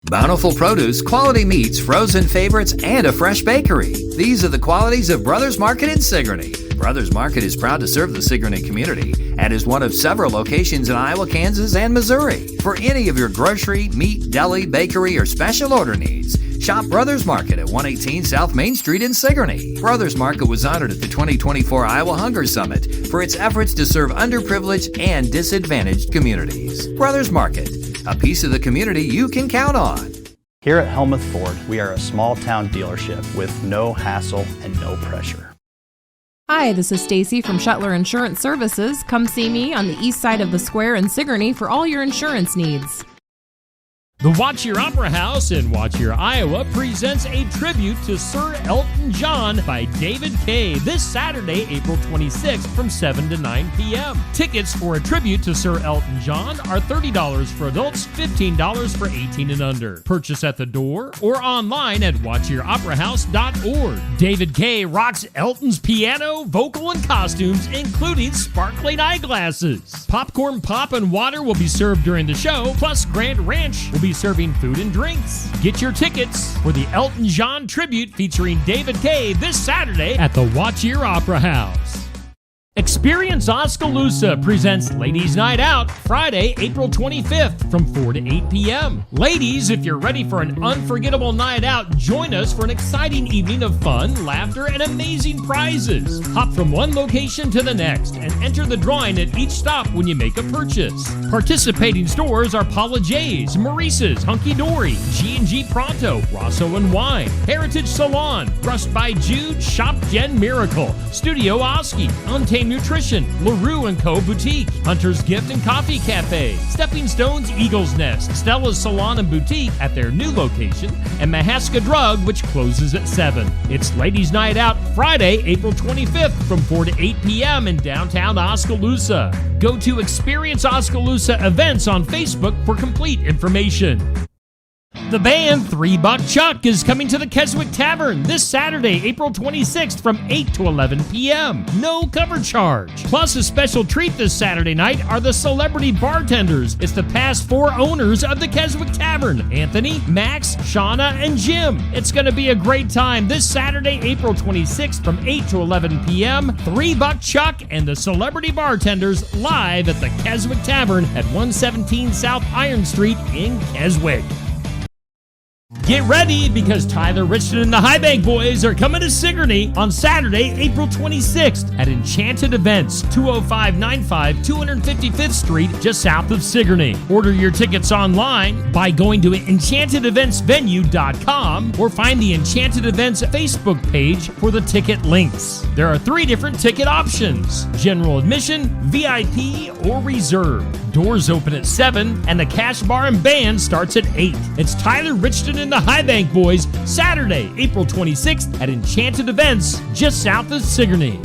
Bountiful produce, quality meats, frozen favorites, and a fresh bakery. These are the qualities of Brothers Market in Sigourney. Brothers Market is proud to serve the Sigourney community and is one of several locations in Iowa, Kansas, and Missouri. For any of your grocery, meat, deli, bakery, or special order needs, shop Brothers Market at 118 South Main Street in Sigourney. Brothers Market was honored at the 2024 Iowa Hunger Summit for its efforts to serve underprivileged and disadvantaged communities. Brothers Market, a piece of the community you can count on. Here at Helmuth Ford, we are a small town dealership with no hassle and no pressure. Hi, this is Stacy from Shetler Insurance Services. Come see me on the east side of the square in Sigourney for all your insurance needs. The Watch Your Opera House in Watch Your, Iowa presents a tribute to Sir Elton John by David Kaye this Saturday, April 26th from 7 to 9 p.m. Tickets for a tribute to Sir Elton John are $30 for adults, $15 for 18 and under. Purchase at the door or online at watchyouroperahouse.org. David Kaye rocks Elton's piano, vocal, and costumes, including sparkling eyeglasses. Popcorn, pop, and water will be served during the show, plus Grand Ranch will be serving food and drinks. Get your tickets for the Elton John tribute featuring David Kaye this Saturday at the Watch Your Opera House. Experience Oskaloosa presents Ladies Night Out Friday, April 25th from 4 to 8 p.m. Ladies, if you're ready for an unforgettable night out, join us for an exciting evening of fun, laughter, and amazing prizes. Hop from one location to the next and enter the drawing at each stop when you make a purchase. Participating stores are Paula J's, Maurice's, Hunky Dory, G&G Pronto, Rosso and Wine, Heritage Salon, Rust by Jude, Shop Gen Miracle, Studio Oski, Untamed Nutrition, LaRue & Co. Boutique, Hunter's Gift and Coffee Cafe, Stepping Stones Eagle's Nest, Stella's Salon and Boutique at their new location, and Mahaska Drug, which closes at 7. It's Ladies Night Out Friday, April 25th from 4 to 8 p.m. in downtown Oskaloosa. Go to Experience Oskaloosa Events on Facebook for complete information. The band Three Buck Chuck is coming to the Keswick Tavern this Saturday, April 26th from 8 to 11 p.m. No cover charge. Plus, a special treat this Saturday night are the celebrity bartenders. It's the past 4 owners of the Keswick Tavern, Anthony, Max, Shauna, and Jim. It's going to be a great time this Saturday, April 26th from 8 to 11 p.m. 3 Buck Chuck and the celebrity bartenders live at the Keswick Tavern at 117 South Iron Street in Keswick. Get ready because Tyler Richardson and the High Bank Boys are coming to Sigourney on Saturday, April 26th at Enchanted Events, 20595 255th Street, just south of Sigourney. Order your tickets online by going to enchantedeventsvenue.com or find the Enchanted Events Facebook page for the ticket links. There are 3 different ticket options: general admission, VIP, or reserve. Doors open at 7 and the cash bar and band starts at 8. It's Tyler Richardson and the High Bank Boys, Saturday, April 26th at Enchanted Events, just south of Sigourney.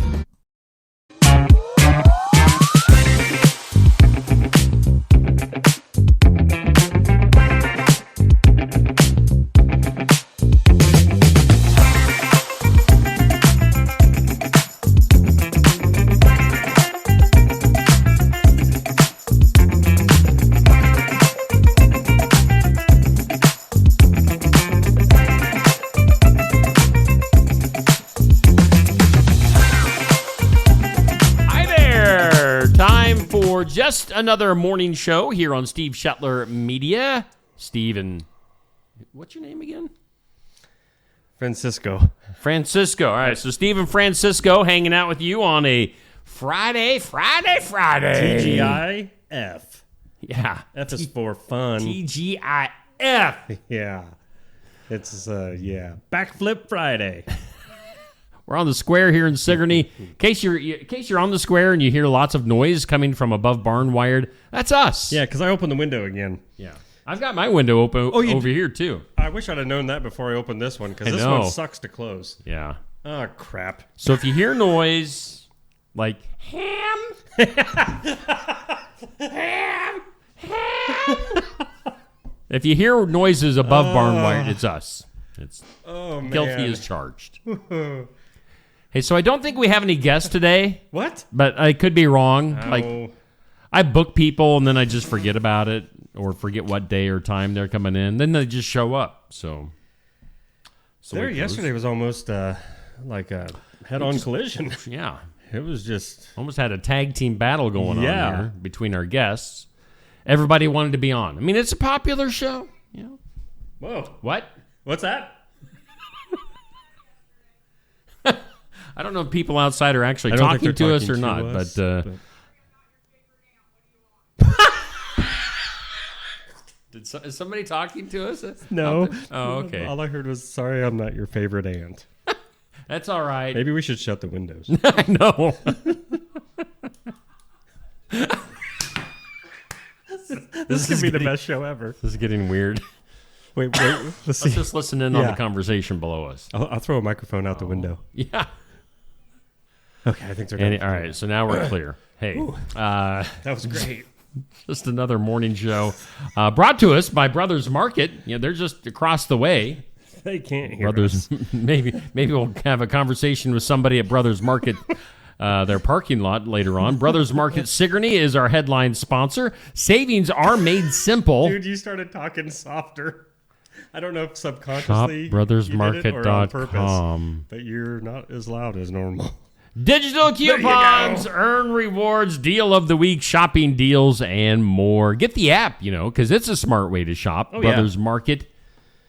Just another morning show here on Steve Shetler Media. Steve and... what's your name again? Francisco. All right, so Steve and Francisco hanging out with you on a Friday. TGIF. Yeah. F is for fun. TGIF. Yeah. It's, Backflip Friday. We're on the square here in Sigourney. In case you're on the square and you hear lots of noise coming from above barn wired, that's us. Yeah, because I opened the window again. Yeah. I've got my window open over here, too. I wish I'd have known that before I opened this one, because this one sucks to close. Yeah. Oh, crap. So if you hear noise like ham, if you hear noises above barn wired, it's us. It's guilty as charged. Hey, so I don't think we have any guests today. What? But I could be wrong. I book people and then I just forget about it or forget what day or time they're coming in. Then they just show up. So there yesterday was almost like a head-on collision. Yeah. It was just... Almost had a tag team battle going on here between our guests. Everybody wanted to be on. I mean, it's a popular show. You know. Whoa. What? What's that? I don't know if people outside are actually talking to us or not, but is somebody talking to us? No. Oh, okay. All I heard was, sorry, I'm not your favorite aunt. That's all right. Maybe we should shut the windows. I know. This could be the best show ever. This is getting weird. Wait. Let's see. Let's just listen in on the conversation below us. I'll throw a microphone out the window. Yeah. Okay, I think they're good. All right, so now we're clear. Hey. That was great. Just another morning show brought to us by Brothers Market. You know, they're just across the way. They can't hear Brothers, us. maybe we'll have a conversation with somebody at Brothers Market, their parking lot later on. Brothers Market Sigourney is our headline sponsor. Savings are made simple. Dude, you started talking softer. I don't know if subconsciously ShopBrothersMarket.com. but you're not as loud as normal. Digital coupons, earn rewards, deal of the week, shopping deals, and more. Get the app, because it's a smart way to shop. Brothers Market.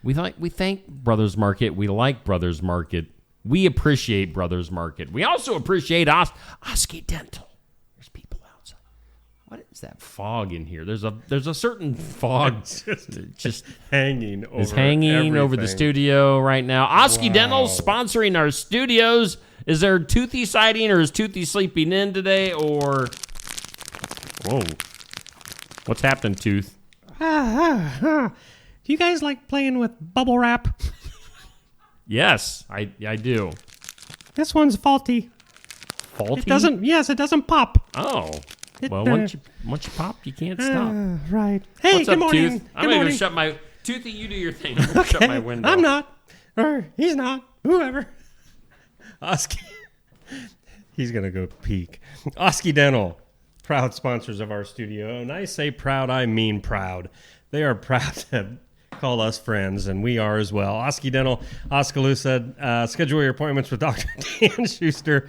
We thank Brothers Market. We like Brothers Market. We appreciate Brothers Market. We also appreciate Oski Dental. There's people outside. What is that fog in here? There's a certain fog just hanging over the studio right now. Oski Dental sponsoring our studios. Is there Toothy sighting, or is Toothy sleeping in today, or... Whoa. What's happening, Tooth? Do you guys like playing with bubble wrap? Yes, I do. This one's faulty. Faulty? It doesn't pop. Oh. Once you pop, you can't stop. Right. Hey, What's good up, morning. Tooth? I'm going to shut my... Toothy, you do your thing. I'm going to shut my window. I'm not. Or he's not. Whoever. Oski. He's going to go peek. Oski Dental, proud sponsors of our studio. And I say proud, I mean proud. They are proud to call us friends, and we are as well. Oski Dental, Oskaloosa. Schedule your appointments with Dr. Dan Schuster.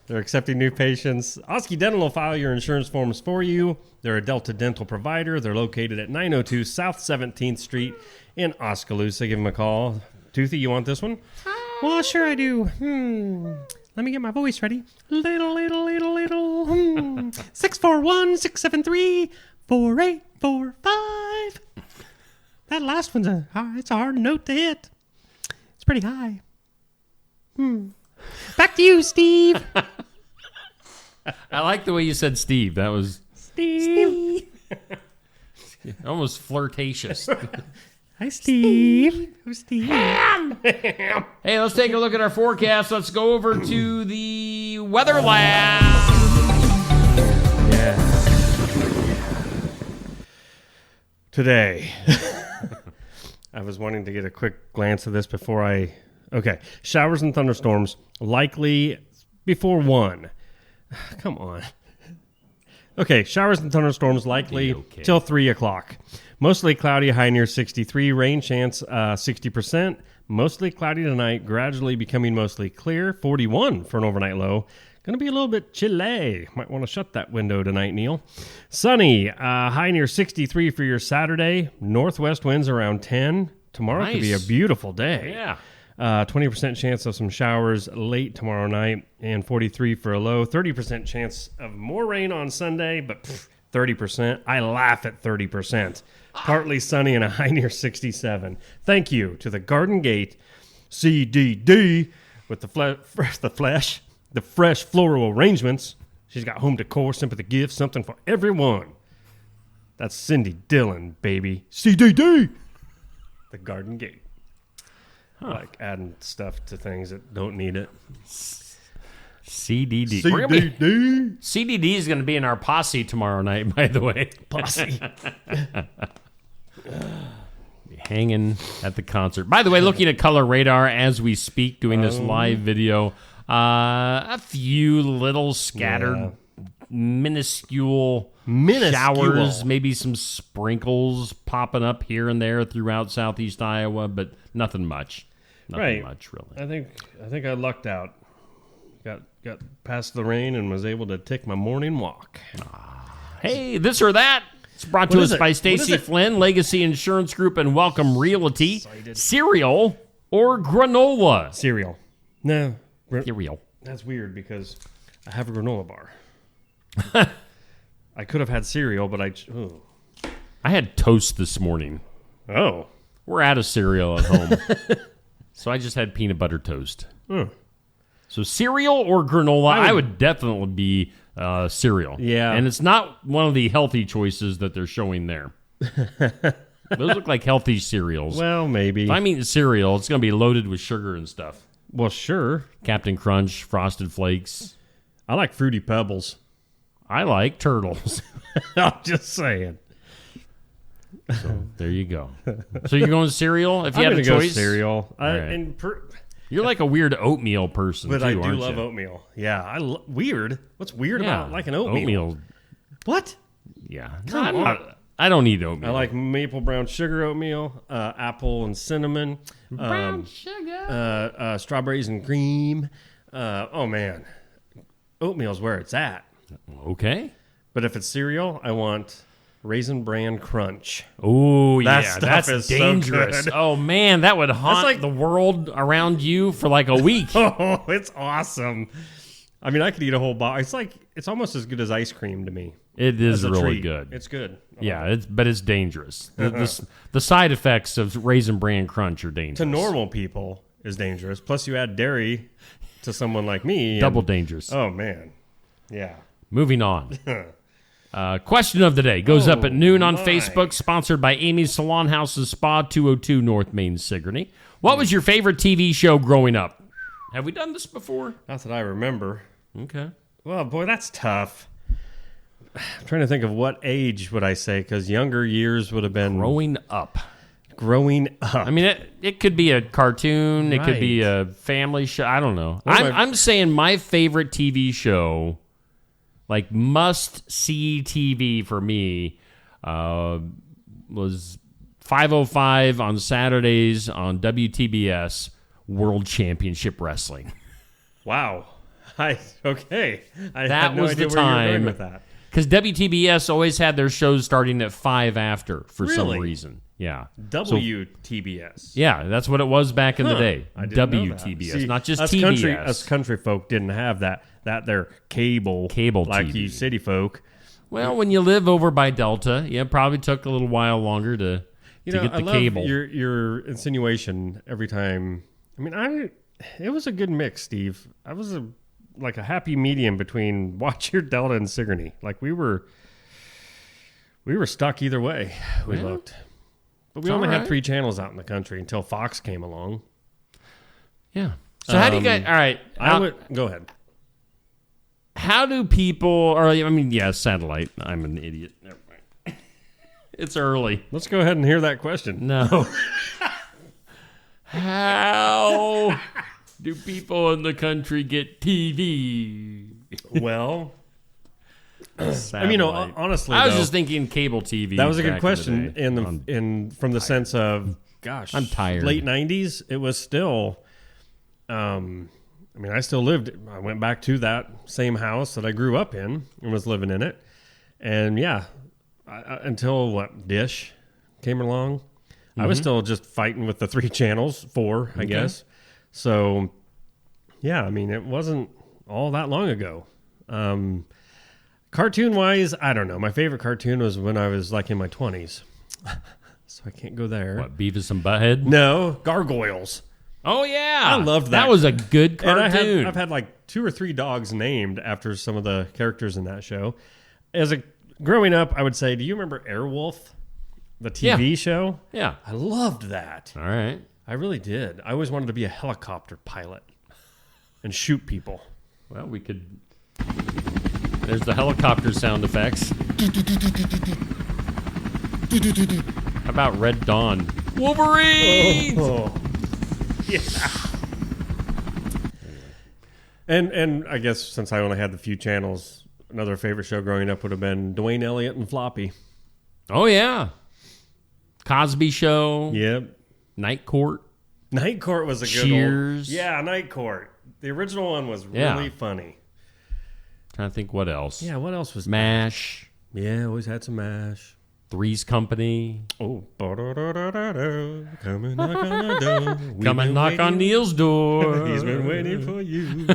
They're accepting new patients. Oski Dental will file your insurance forms for you. They're a Delta Dental provider. They're located at 902 South 17th Street in Oskaloosa. Give them a call. Toothy, you want this one? Well, sure I do. Let me get my voice ready. Little. 641-673-4845. That last one's it's a hard note to hit. It's pretty high. Back to you, Steve. I like the way you said Steve. That was... Steve. almost flirtatious. Hi, Steve. Who's Steve? Hey, let's take a look at our forecast. Let's go over to the Weather Lab. Yeah. Today, I was wanting to get a quick glance of this before Okay, showers and thunderstorms likely before 1. Come on. Okay, showers and thunderstorms likely till 3 o'clock. Mostly cloudy, high near 63. Rain chance 60%. Mostly cloudy tonight, gradually becoming mostly clear. 41 for an overnight low. Going to be a little bit chilly. Might want to shut that window tonight, Neil. Sunny, high near 63 for your Saturday. Northwest winds around 10. Tomorrow could be a beautiful day. Yeah. 20% chance of some showers late tomorrow night, and 43 for a low. 30% chance of more rain on Sunday, but 30%. I laugh at 30%. Partly sunny and a high near 67. Thank you to the Garden Gate CDD with the fresh floral arrangements. She's got home decor, sympathy gifts, something for everyone. That's Cindy Dillon, baby. CDD. The Garden Gate. Like adding stuff to things that don't need it. CDD. CDD. is going to be in our posse tomorrow night, by the way. Posse. Hanging at the concert. By the way, looking at Color Radar as we speak, doing this live video. A few little scattered, minuscule Minuscule. showers, maybe some sprinkles popping up here and there throughout southeast Iowa, but nothing much. Nothing much, really. I think I lucked out. Got past the rain and was able to take my morning walk. Hey, this or that. It's brought to What us is it? by What is Stacy it? Flynn, Legacy Insurance Group, and Welcome Realty. Cereal or granola? Cereal. No. Cereal. That's weird because I have a granola bar. I could have had cereal, but I had toast this morning. Oh. We're out of cereal at home. So I just had peanut butter toast. So cereal or granola, I would definitely be cereal. Yeah. And it's not one of the healthy choices that they're showing there. Those look like healthy cereals. Well, maybe. If I'm eating cereal, it's going to be loaded with sugar and stuff. Well, sure. Captain Crunch, Frosted Flakes. I like Fruity Pebbles. I like turtles. I'm just saying. There you go. So you're going cereal if you I'm had a gonna go choice? cereal. right. You're like a weird oatmeal person, But too, I do aren't love you? oatmeal. Yeah, weird. What's weird Yeah. about like an oatmeal? Oatmeal, What? yeah. Come on. I don't eat oatmeal. I like maple brown sugar oatmeal, apple and cinnamon, sugar. strawberries and cream. Oh man, oatmeal's where it's at. Okay. But if it's cereal, I want Raisin Bran Crunch. Oh, That yeah. stuff That's is so dangerous. good. Oh, man. That would haunt like- the world around you for like a week. Oh, it's awesome. I mean, I could eat a whole box. It's almost as good as ice cream to me. It is As a really treat. good. It's good. Yeah, but it's dangerous. The side effects of Raisin Bran Crunch are dangerous. To normal people is dangerous. Plus, you add dairy to someone like me. Double and- dangerous. Oh man, yeah. Moving on. Question of the day goes up at noon on my. Facebook, sponsored by Amy's Salon Houses Spa, 202 North Main, Sigourney. What was your favorite TV show growing up? Have we done this before? Not that I remember. Okay. Well, boy, that's tough. I'm trying to think of what age would I say, because younger years would have been Growing up. growing up. I mean, it could be a cartoon. It could be Right. a family show. I don't know. What am I- I'm saying my favorite TV show, like must-see TV for me, was 5:05 on Saturdays on WTBS, World Championship Wrestling. Wow. Okay. I That had no was idea the where you were going time. with that. Because WTBS always had their shows starting at 5 after for some Really? reason. Yeah. WTBS. Yeah, that's what it was back in the day. I didn't know that. WTBS, See, not just us TBS. Us country folk didn't have that their cable like TV. you city folk. Well, when you live over by Delta, yeah, it probably took a little while longer to get I the love cable. your insinuation every time. I mean, it was a good mix, Steve. I was like a happy medium between Watch Your Delta and Sigourney. Like we were stuck either way. We Well, looked, but we it's only all had right. 3 channels out in the country until Fox came along. Yeah. So how do you guys? All right. Go ahead. How do people? Or I mean, yeah, satellite. I'm an idiot. Never mind. It's early. Let's go ahead and hear that question. No. How do people in the country get TV? Well, I mean, Satellite. honestly, I was though, just thinking cable TV. that was a back good question in the day. in from the sense of, gosh, I'm tired. Late 90s, it was still. I mean, I still lived. I went back to that same house that I grew up in and was living in it, and yeah, until Dish came along, I was still just fighting with the 3 channels, 4, I guess. So, yeah, I mean, it wasn't all that long ago. Cartoon wise, I don't know. My favorite cartoon was when I was like in my 20s. So I can't go there. What, Beavis and Butthead? No, Gargoyles. Oh yeah, I loved that. That was a good And cartoon. I've had like 2 or 3 dogs named after some of the characters in that show. Growing up, I would say, do you remember Airwolf, the TV show? Yeah. I loved that. All right. I really did. I always wanted to be a helicopter pilot and shoot people. Well, we could. There's the helicopter sound effects. How about Red Dawn? Wolverine. Oh, yeah. And I guess since I only had the few channels, Another favorite show growing up would have been Dwayne Elliott and Floppy. Oh, yeah. Cosby Show. Yep. Night Court. Night Court was a good Cheers. one. Yeah, Night Court. The original one was really funny. Trying to think what else. Yeah, what else was MASH. Yeah, always had some MASH. Three's Company. Oh, come and knock on the door. Come and knock on Neil's door. He's been waiting for you.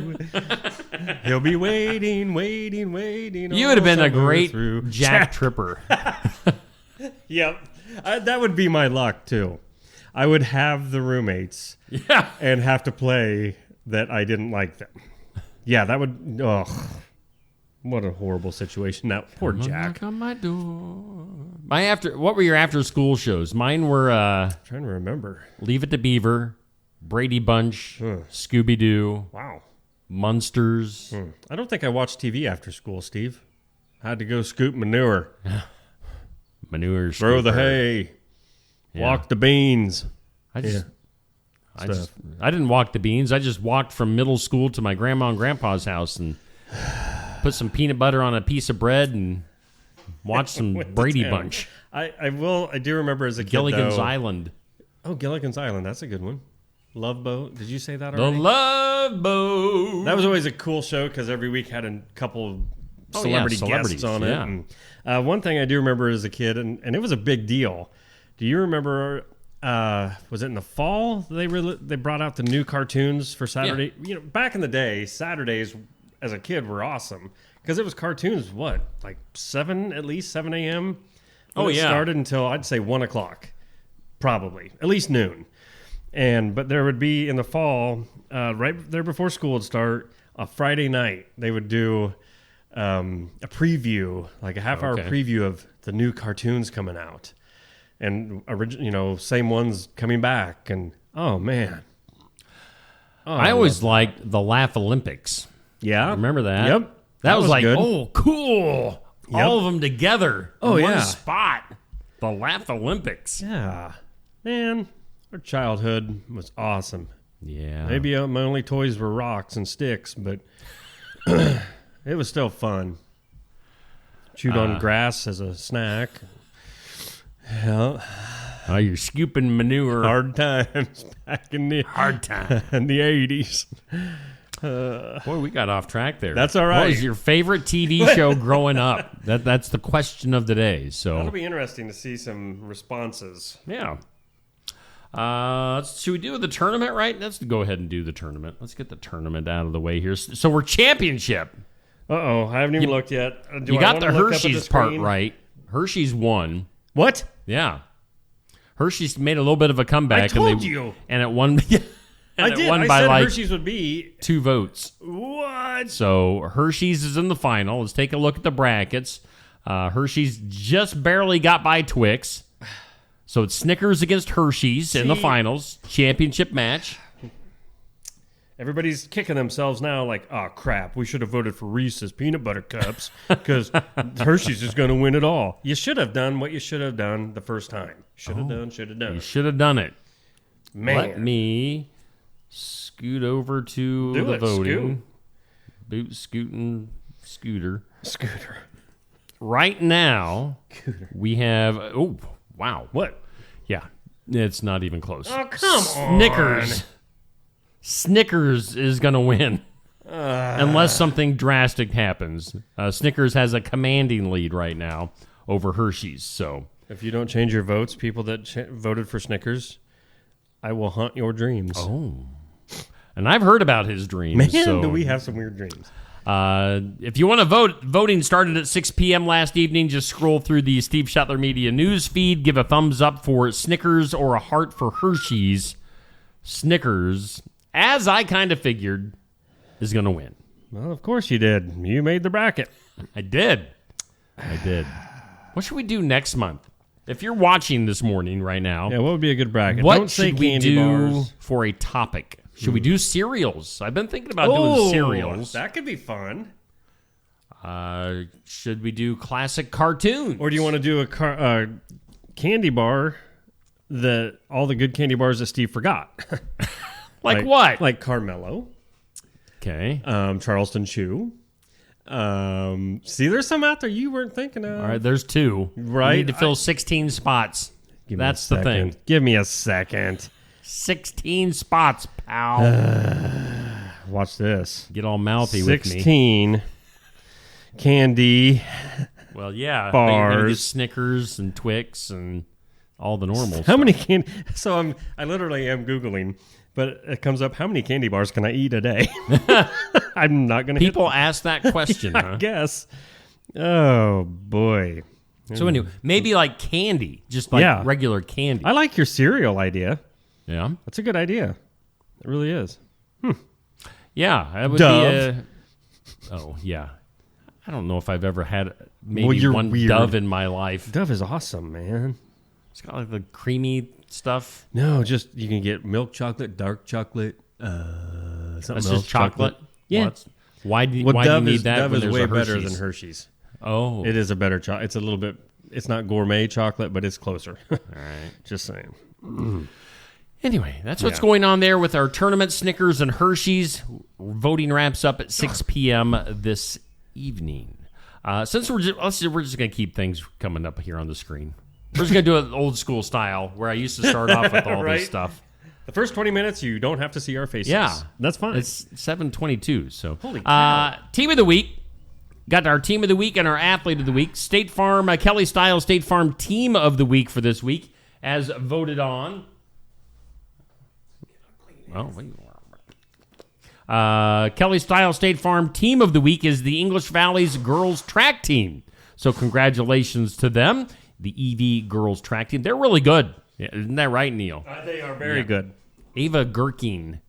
He'll be waiting. You would have been a great Jack Tripper. Yep. That would be my luck, too. I would have the roommates and have to play that I didn't like them. Yeah, that would... Ugh. What a horrible situation. That poor Jack. Knock on my door. What were your after-school shows? Mine were... I'm trying to remember. Leave It to Beaver, Brady Bunch, Scooby-Doo, Wow. Munsters. I don't think I watched TV after school, Steve. I had to go scoop manure. Manure. Throw the scooper. hay. Yeah. Walk the beans. I Yeah. didn't walk the beans. I just walked from middle school to my grandma and grandpa's house and put some peanut butter on a piece of bread and watched some Went to Brady town. Bunch. I do remember as a kid, Gilligan's though- Island. Oh, Gilligan's Island. That's a good one. Love Boat. Did you say that The already? Love Boat. That was always a cool show because every week had a couple Oh, yeah, celebrities celebrities, on yeah. it. And, one thing I do remember as a kid, and it was a big deal. Do you remember? Was it in the fall they brought out the new cartoons for Saturday? Yeah. You know, back in the day, Saturdays as a kid were awesome because it was cartoons. What, like 7 a.m. Oh, It yeah. started until I'd say 1 o'clock, probably at least noon. But there would be in the fall, right there before school would start, a Friday night they would do a preview, like a half-hour Okay. preview of the new cartoons coming out, and same ones coming back. And oh man, I always liked the Laugh Olympics. yeah, Remember that? Yep, That was like, good. oh, cool. Yep. All of them together. Oh, in one yeah. spot. The Laugh Olympics. Yeah, man, our childhood was awesome. Yeah. Maybe my only toys were rocks and sticks, but it was still fun. Chewed on grass as a snack. Yeah, Oh, you're scooping manure. hard times back in the Hard time. in the 80s. Boy, we got off track there. That's all right. What was your favorite TV show growing up? That's the question of the day. So, That'll be interesting to see some responses. yeah. Should we do the tournament right? Let's go ahead and do the tournament. Let's get the tournament out of the way here. So we're championship. Uh-oh, I haven't even looked yet. Do You I got wanna the look up at Hershey's part screen? right. Hershey's won. What? Yeah. Hershey's made a little bit of a comeback. I told and you. And it won, I did. won I by said like Hershey's would be... 2 votes. What? So Hershey's is in the final. Let's take a look at the brackets. Hershey's just barely got by Twix. So it's Snickers against Hershey's in the See? finals. Championship match. Everybody's kicking themselves now like, oh, crap, we should have voted for Reese's Peanut Butter Cups because Hershey's is going to win it all. You should have done what you should have done the first time. Should have done. You should have done it. Man. Let me scoot over to Do the it, voting. Boot scooting scooter. Scooter. Right now, we have... Oh, wow. What? Yeah, it's not even close. Oh, come Snickers. Snickers is going to win. Unless something drastic happens. Snickers has a commanding lead right now over Hershey's. So If you don't change your votes, people that voted for Snickers, I will haunt your dreams. Oh. And I've heard about his dreams. Man, so, do we have some weird dreams. if you want to vote, voting started at 6 p.m. last evening. Just scroll through the Steve Shetler Media news feed. Give a thumbs up for Snickers or a heart for Hershey's. Snickers, as I kind of figured, is going to win. Well, of course you did. You made the bracket. I did. What should we do next month? If you're watching this morning right now, Yeah, what would be a good bracket? what Don't say should we candy do bars. for a topic? Should we do cereals? I've been thinking about doing cereals. That could be fun. Should we do classic cartoons? Or do you want to do a candy bar that all the good candy bars that Steve forgot? like what? Like Carmelo, Okay. Charleston Chew, See, there's some out there you weren't thinking of. All right, there's 2. Right. You need to fill 16 spots. That's the thing. Give me a second. 16 spots, pal. Watch this. Get all mouthy with me. 16 candy. Well, yeah. Bars. But you're gonna get Snickers and Twix and all the normal How stuff. many candy? So I literally am Googling, but it comes up, how many candy bars can I eat a day? I'm not going to People ask that question, I huh? guess. Oh, boy. So anyway, maybe like candy, just like Yeah. regular candy. I like your cereal idea. Yeah. That's a good idea. It really is. Yeah, that would Dove. be oh, yeah. I don't know if I've ever had maybe Well, you're one weird. Dove in my life. Dove is awesome, man. It's got like the creamy stuff. No, just you can get milk chocolate, dark chocolate, something That's else. just chocolate. Yeah. Well, why do Well, why do you Dove need is, that Dove when is there's way a better Hershey's? than Hershey's. Oh, It is a better chocolate. It's a little bit. It's not gourmet chocolate, but it's closer. all right. Just saying. Anyway, that's what's Yeah. going on there with our tournament, Snickers and Hershey's. Voting wraps up at 6 p.m. this evening. Since we're just going to keep things coming up here on the screen. We're just going to do it old school style, where I used to start off with all Right. this stuff. The first 20 minutes, you don't have to see our faces. Yeah. That's fine. It's 7:22. So, Holy cow. Team of the week. Got our team of the week and our athlete of the week. State Farm, Kelly Style State Farm team of the week for this week, as voted on. Kelly Style State Farm team of the week is the English Valley's girls track team. So congratulations to them, the EV girls track team. They're really good. Yeah, isn't that right, Neil? they are very good. Ava Gherkin.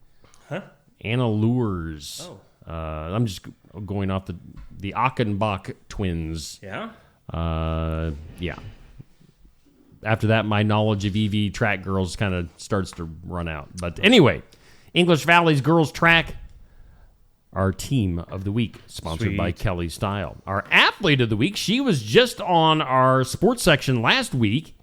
Huh? Anna Lures. Oh. I'm just going off the Achenbach twins. Yeah? Yeah. After that, my knowledge of EV track girls kind of starts to run out. But anyway, English Valley's girls track, our team of the week, sponsored by Sweet. Kelly Style. Our athlete of the week, she was just on our sports section last week,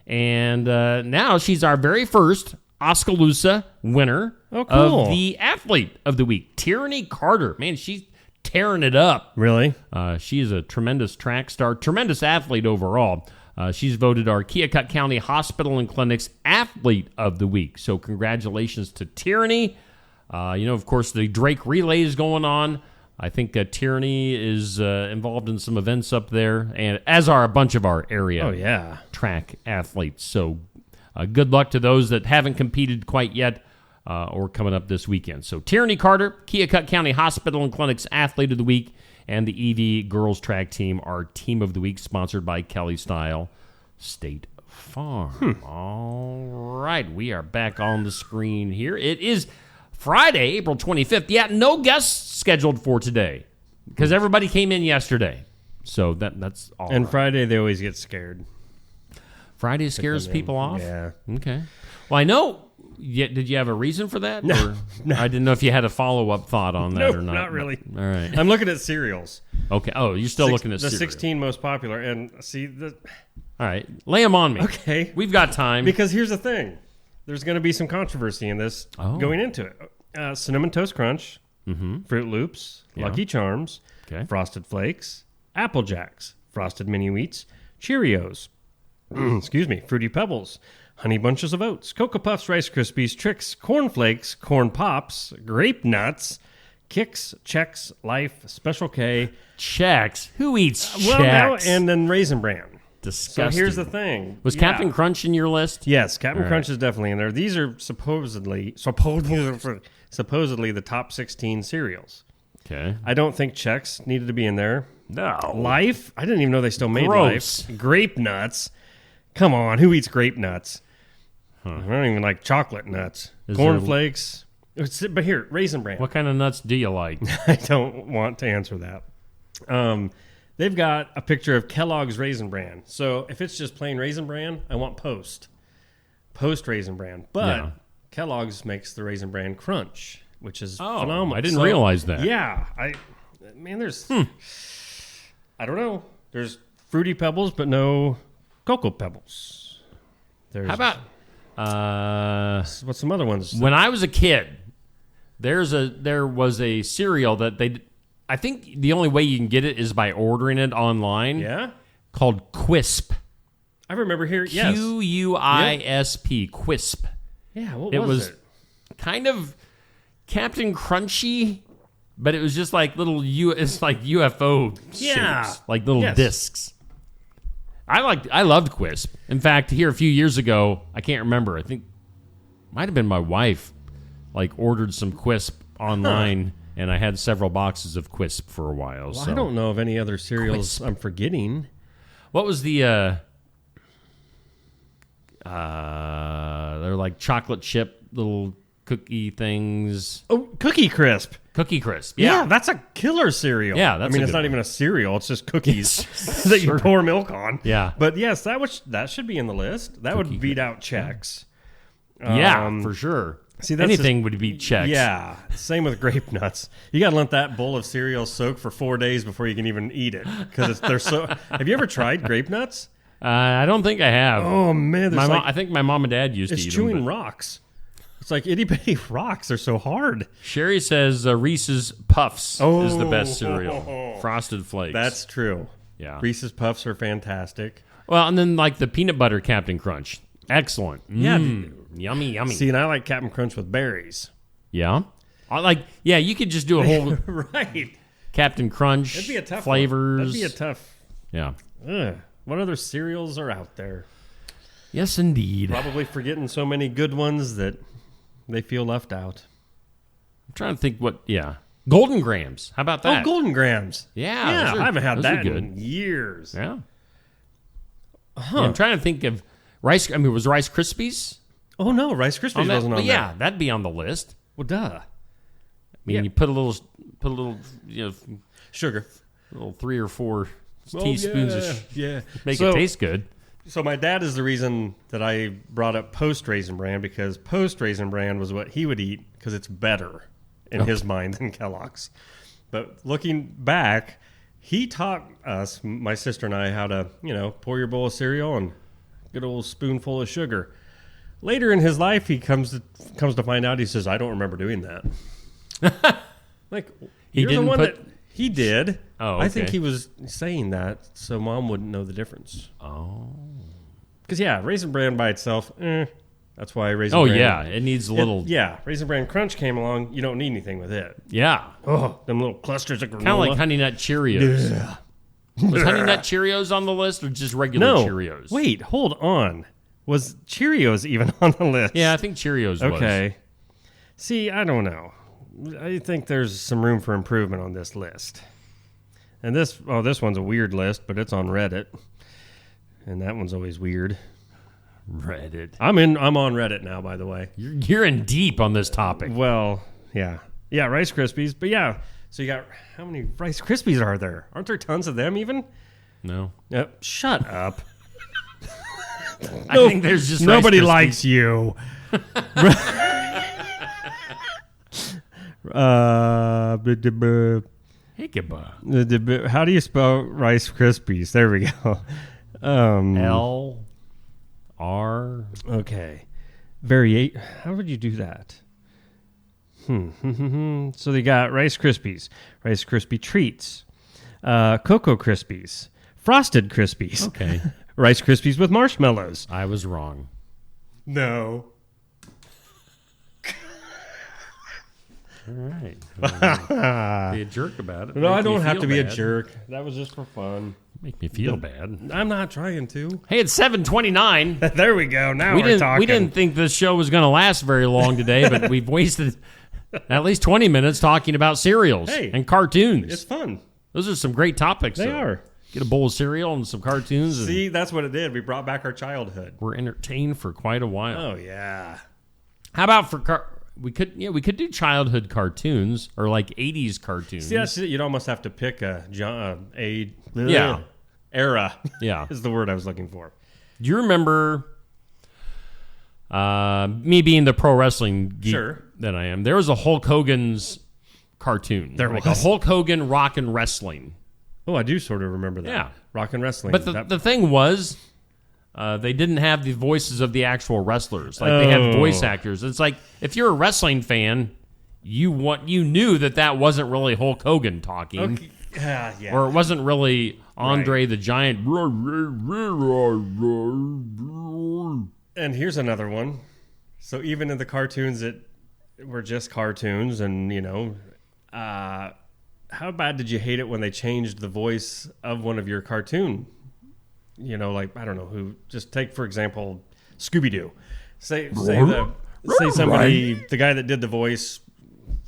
and now she's our very first Oskaloosa winner Oh, cool. of the athlete of the week, Tierney Carter. Man, she's tearing it up. Really? She is a tremendous track star, tremendous athlete overall. She's voted our Keokuk County Hospital and Clinics Athlete of the Week. So congratulations to Tierney. Of course, the Drake Relay is going on. I think Tierney is involved in some events up there, and as are a bunch of our area Oh, yeah. track athletes. So good luck to those that haven't competed quite yet or coming up this weekend. So Tierney Carter, Keokuk County Hospital and Clinics Athlete of the Week, and the EV Girls Track Team, our Team of the Week, sponsored by Kelly Style State Farm. All right, we are back on the screen here. It is Friday, April 25th. Yeah, no guests scheduled for today because everybody came in yesterday. So that's all. And right. Friday, they always get scared. Friday scares come in. people off? Yeah. Okay. Well, I know. Did you have a reason for that? No, Or I didn't know if you had a follow-up thought on that Nope, or not. not really. All right. I'm looking at cereals. Okay. Oh, you're still looking at the cereal. 16 most popular. And see, All right. Lay them on me. okay. We've got time. Because here's the thing. There's going to be some controversy in this Oh. going into it. Cinnamon Toast Crunch, Fruit Loops, Yeah. Lucky Charms, Okay. Frosted Flakes, Apple Jacks, Frosted Mini Wheats, Cheerios, excuse me, Fruity Pebbles, Honey Bunches of Oats, Cocoa Puffs, Rice Krispies, Trix, Corn Flakes, Corn Pops, Grape Nuts, Kix, Chex, Life, Special K. Chex. Who eats Chex? Well, now, and then Raisin Bran. So Disgusting. here's the thing. Was Yeah. Captain Crunch in your list? Yes, Captain All Crunch is definitely in there. These are supposedly the top 16 cereals. Okay. I don't think Chex needed to be in there. No. Life? I didn't even know they still made Gross. Life. Grape Nuts? Come on, who eats grape nuts? I don't even like chocolate nuts. Is Corn there- Flakes. But here, Raisin Bran. What kind of nuts do you like? I don't want to answer that. They've got a picture of Kellogg's Raisin Bran. So if it's just plain Raisin Bran, I want Post Raisin Bran. But Yeah. Kellogg's makes the Raisin Bran Crunch, which is Oh, phenomenal. I didn't realize that. Yeah, there's I don't know. There's Fruity Pebbles, but no Cocoa Pebbles. There's How about what's some other ones? when I was a kid? There was a cereal that I think the only way you can get it is by ordering it online. Yeah? Called Quisp. I remember hearing, yes. Quisp. Quisp. Yeah, what It was was it? kind of Captain Crunchy, but it was just like it's like UFO Yeah. shapes, like little Yes. discs. I loved Quisp. In fact, here a few years ago, I can't remember. I think might have been my wife, like ordered some Quisp online, and I had several boxes of Quisp for a while. Well, so I don't know of any other cereals Quisp. I'm forgetting. What was the? They're like chocolate chip little cookie things. Oh, Cookie Crisp. Cookie Crisp. Yeah, Yeah. that's a killer cereal. Yeah, that's I mean, a it's good not one. even a cereal; it's just cookies that you pour milk on. Yeah. but yes, that should be in the list. That would beat out Chex. Yeah, for sure. see, that's Anything would be Chex. Yeah, same with grape nuts. You got to let that bowl of cereal soak for 4 days before you can even eat it because they're so. Have you ever tried grape nuts? I don't think I have. Oh man, there's I think my mom and dad used to it's eat chewing them. but rocks. It's like itty bitty rocks. They're so hard. Sherry says Reese's Puffs is the best Oh. cereal. Frosted Flakes. That's true. Yeah. Reese's Puffs are fantastic. Well, and then like the peanut butter Captain Crunch. Excellent. Yeah. Yummy, yummy. See, and I like Captain Crunch with berries. Yeah. You could just do a whole Right. Captain Crunch That'd be a tough flavors. One. That'd be a tough. Yeah. Ugh. What other cereals are out there? Yes, indeed. Probably forgetting so many good ones that they feel left out. I'm trying to think Golden Grams. How about that? Oh, Golden Grams. Yeah, Yeah, those are- I haven't had those are that good. in years. Yeah. Yeah, I'm trying to think of Rice. I mean, was Rice Krispies Oh, no, Rice Krispies on that? wasn't on Well, yeah, there. that'd be on the list. Well, duh. I mean, you put a little, Sugar. little 3 or 4 teaspoons of yeah. make So- it taste good. So my dad is the reason that I brought up Post Raisin Bran because Post Raisin Bran was what he would eat because it's better in his mind than Kellogg's. But looking back, he taught us, my sister and I, how to, pour your bowl of cereal and get a little spoonful of sugar. Later in his life, he comes to find out, he says, I don't remember doing that. Like, He you're didn't the one put- that he did. Oh, I think okay. he was saying that so mom wouldn't know the difference. Oh. Because, Raisin Bran by itself, that's why Raisin Oh Bran. yeah, it needs a little. Raisin Bran Crunch came along. You don't need anything with it. Yeah. Oh, them little clusters of granola. Kind of like Honey Nut Cheerios. Was Honey Nut Cheerios on the list or just regular no. Cheerios? Wait, hold on. Was Cheerios even on the list? Yeah, I think Cheerios was. Okay. See, I don't know. I think there's some room for improvement on this list. And this one's a weird list, but it's on Reddit. And that one's always weird. Reddit. I'm on Reddit now, by the way. You're in deep on this topic. Well, yeah. Yeah, Rice Krispies. But yeah, so you got, how many Rice Krispies are there? Aren't there tons of them even? No. Yep. Shut up. I think there's just Nobody Rice Krispies. likes you. Hickaba. How do you spell Rice Krispies? There we go. L-R. Okay. How would you do that? So they got Rice Krispies, Rice Krispie Treats, Cocoa Krispies, Frosted Krispies. Okay. Rice Krispies with marshmallows. I was wrong. No. All right. Be a jerk about it. No, I Make me don't have feel to be a bad. jerk. That was just for fun. Make me feel bad. I'm not trying to. Hey, it's 7:29. There we go. Now We we're didn't. talking. We didn't think this show was going to last very long today, but we've wasted at least 20 minutes talking about cereals Hey, and cartoons. It's fun. Those are some great topics. They though. are. Get a bowl of cereal and some cartoons, and See, that's what it did. We brought back our childhood. we're entertained for quite a while. Oh yeah. How about for we could do childhood cartoons or like 80s cartoons. See, that's it. You'd almost have to pick a Yeah. era. Yeah. is the word I was looking for. Do you remember me being the pro wrestling geek Sure. that I am? There was a Hulk Hogan's cartoon. There like was. a Hulk Hogan rock and wrestling. Oh, I do sort of remember that. Yeah. Rock and wrestling. But the thing was, they didn't have the voices of the actual wrestlers. Like they had voice actors. It's like if you're a wrestling fan, you knew that wasn't really Hulk Hogan talking, Okay. Yeah. or it wasn't really Andre the Giant. And here's another one. So even in the cartoons that were just cartoons, and how bad did you hate it when they changed the voice of one of your cartoon? Like, I don't know who. Just take, for example, Scooby-Doo. Say somebody, the guy that did the voice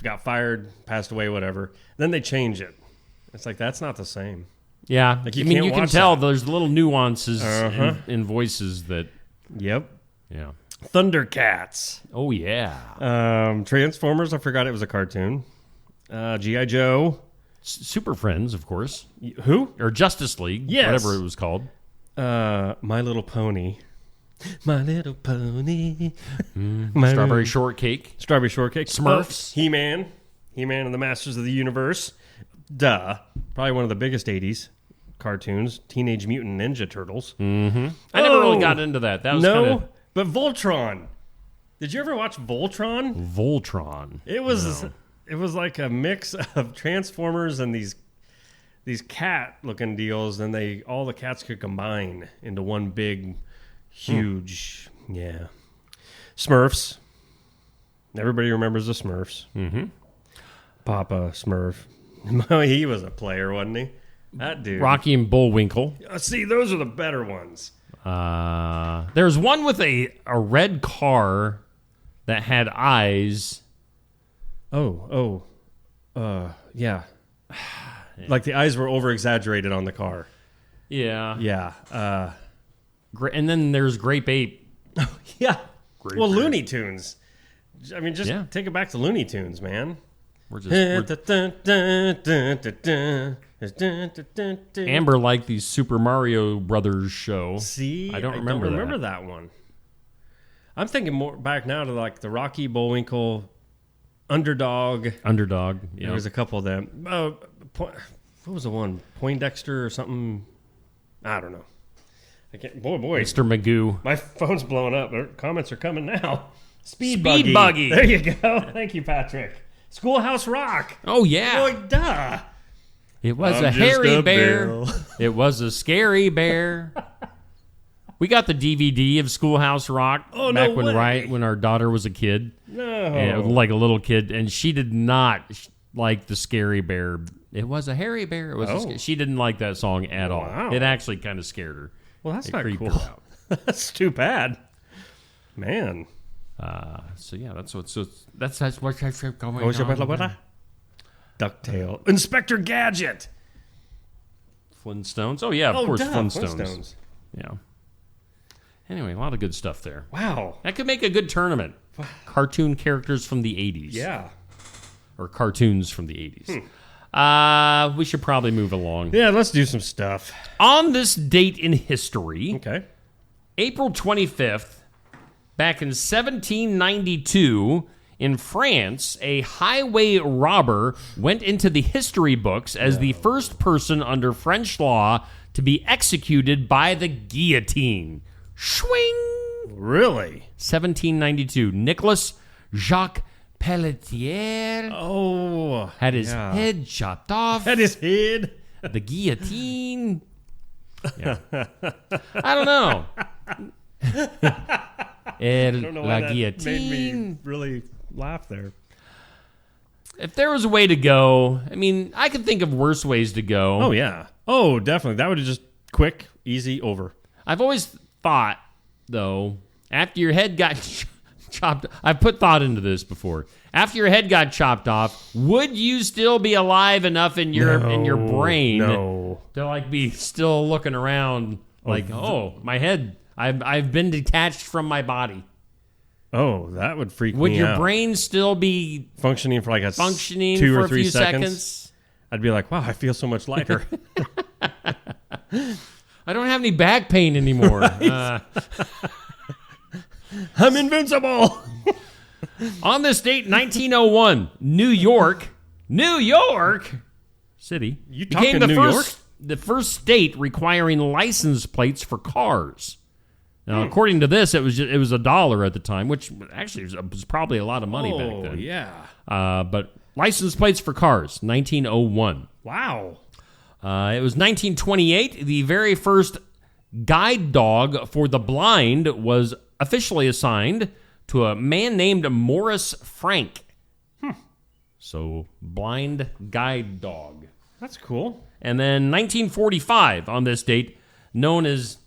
got fired, passed away, whatever. Then they change it. It's like, that's not the same. Yeah, Like, you can't can watch tell that. there's little nuances in voices that. Yep. Yeah. Thundercats. Oh yeah. Transformers, I forgot it was a cartoon. G.I. Joe. Super Friends, of course, Who? or Justice League, Yes. whatever it was called. My Little Pony. My Little Pony. Strawberry Shortcake. Strawberry Shortcake. Smurfs. He-Man. He-Man and the Masters of the Universe. Duh. Probably one of the biggest 80s cartoons. Teenage Mutant Ninja Turtles. I never really got into that. That was No, but Voltron. Did you ever watch Voltron? Voltron. It was like a mix of Transformers and these cat-looking deals, and all the cats could combine into one big, huge, Smurfs. Everybody remembers the Smurfs. Mm-hmm. Papa Smurf. He was a player, wasn't he? That dude. Rocky and Bullwinkle. See, those are the better ones. There's one with a red car that had eyes. Yeah. Like the eyes were over-exaggerated on the car. Yeah. Yeah. And then there's Grape Ape. Yeah. Well, Looney Tunes. I mean, just Yeah. take it back to Looney Tunes, man. Amber liked the Super Mario Brothers show. See, I don't remember that one. I'm thinking more back now to like the Rocky, Bullwinkle, Underdog. Underdog. There was a couple of them. What was the one? Poindexter or something? I don't know. I can't. Boy. Mr. Magoo. My phone's blowing up. Comments are coming now. Speed Buggy. There you go. Thank you, Patrick. Schoolhouse Rock. Oh, yeah. Boy, duh. It was I'm a just hairy a bear. bear. It was a scary bear. We got the DVD of Schoolhouse Rock Oh, no back way. when our daughter was a kid. No. Yeah, like a little kid, and she did not like the scary bear. It was a hairy bear. It was she didn't like that song at all. Wow. It actually kind of scared her. Well, that's It not creeped cool. her out. That's too bad. Man. So yeah, that's what's going on. DuckTale. Inspector Gadget. Flintstones. Oh yeah, of course, duh, Flintstones. Yeah. Anyway, a lot of good stuff there. Wow. That could make a good tournament. Cartoon characters from the 80s. Yeah. Or cartoons from the 80s. We should probably move along. Yeah, let's do some stuff. On this date in history, Okay. April 25th, back in 1792, in France, a highway robber went into the history books as the first person under French law to be executed by the guillotine. Swing! Really? 1792. Nicholas Jacques Pelletier had his head chopped off. At his head. The guillotine. Yeah. I don't know. I don't know why La that made me guillotine. really laugh there. If there was a way to go, I mean, I could think of worse ways to go. Oh, yeah. Oh, definitely. That would have just quick, easy, over. I've always thought, though, after your head got chopped, I've put thought into this before. After your head got chopped off, would you still be alive enough in your brain to like be still looking around like, my head, I've been detached from my body. Oh, that would freak Would me your out. brain still be Functioning for like a functioning 2 for or a 3 few seconds? I'd be like, wow, I feel so much lighter. I don't have any back pain anymore. I'm invincible. On this date, 1901, New York City You became talking New York? the first state requiring license plates for cars. Now, according to this, it was $1 at the time, which actually was probably a lot of money back then. Yeah. But license plates for cars, 1901. Wow. It was 1928. The very first guide dog for the blind was officially assigned to a man named Morris Frank. So, blind guide dog. That's cool. And then 1945, on this date, known as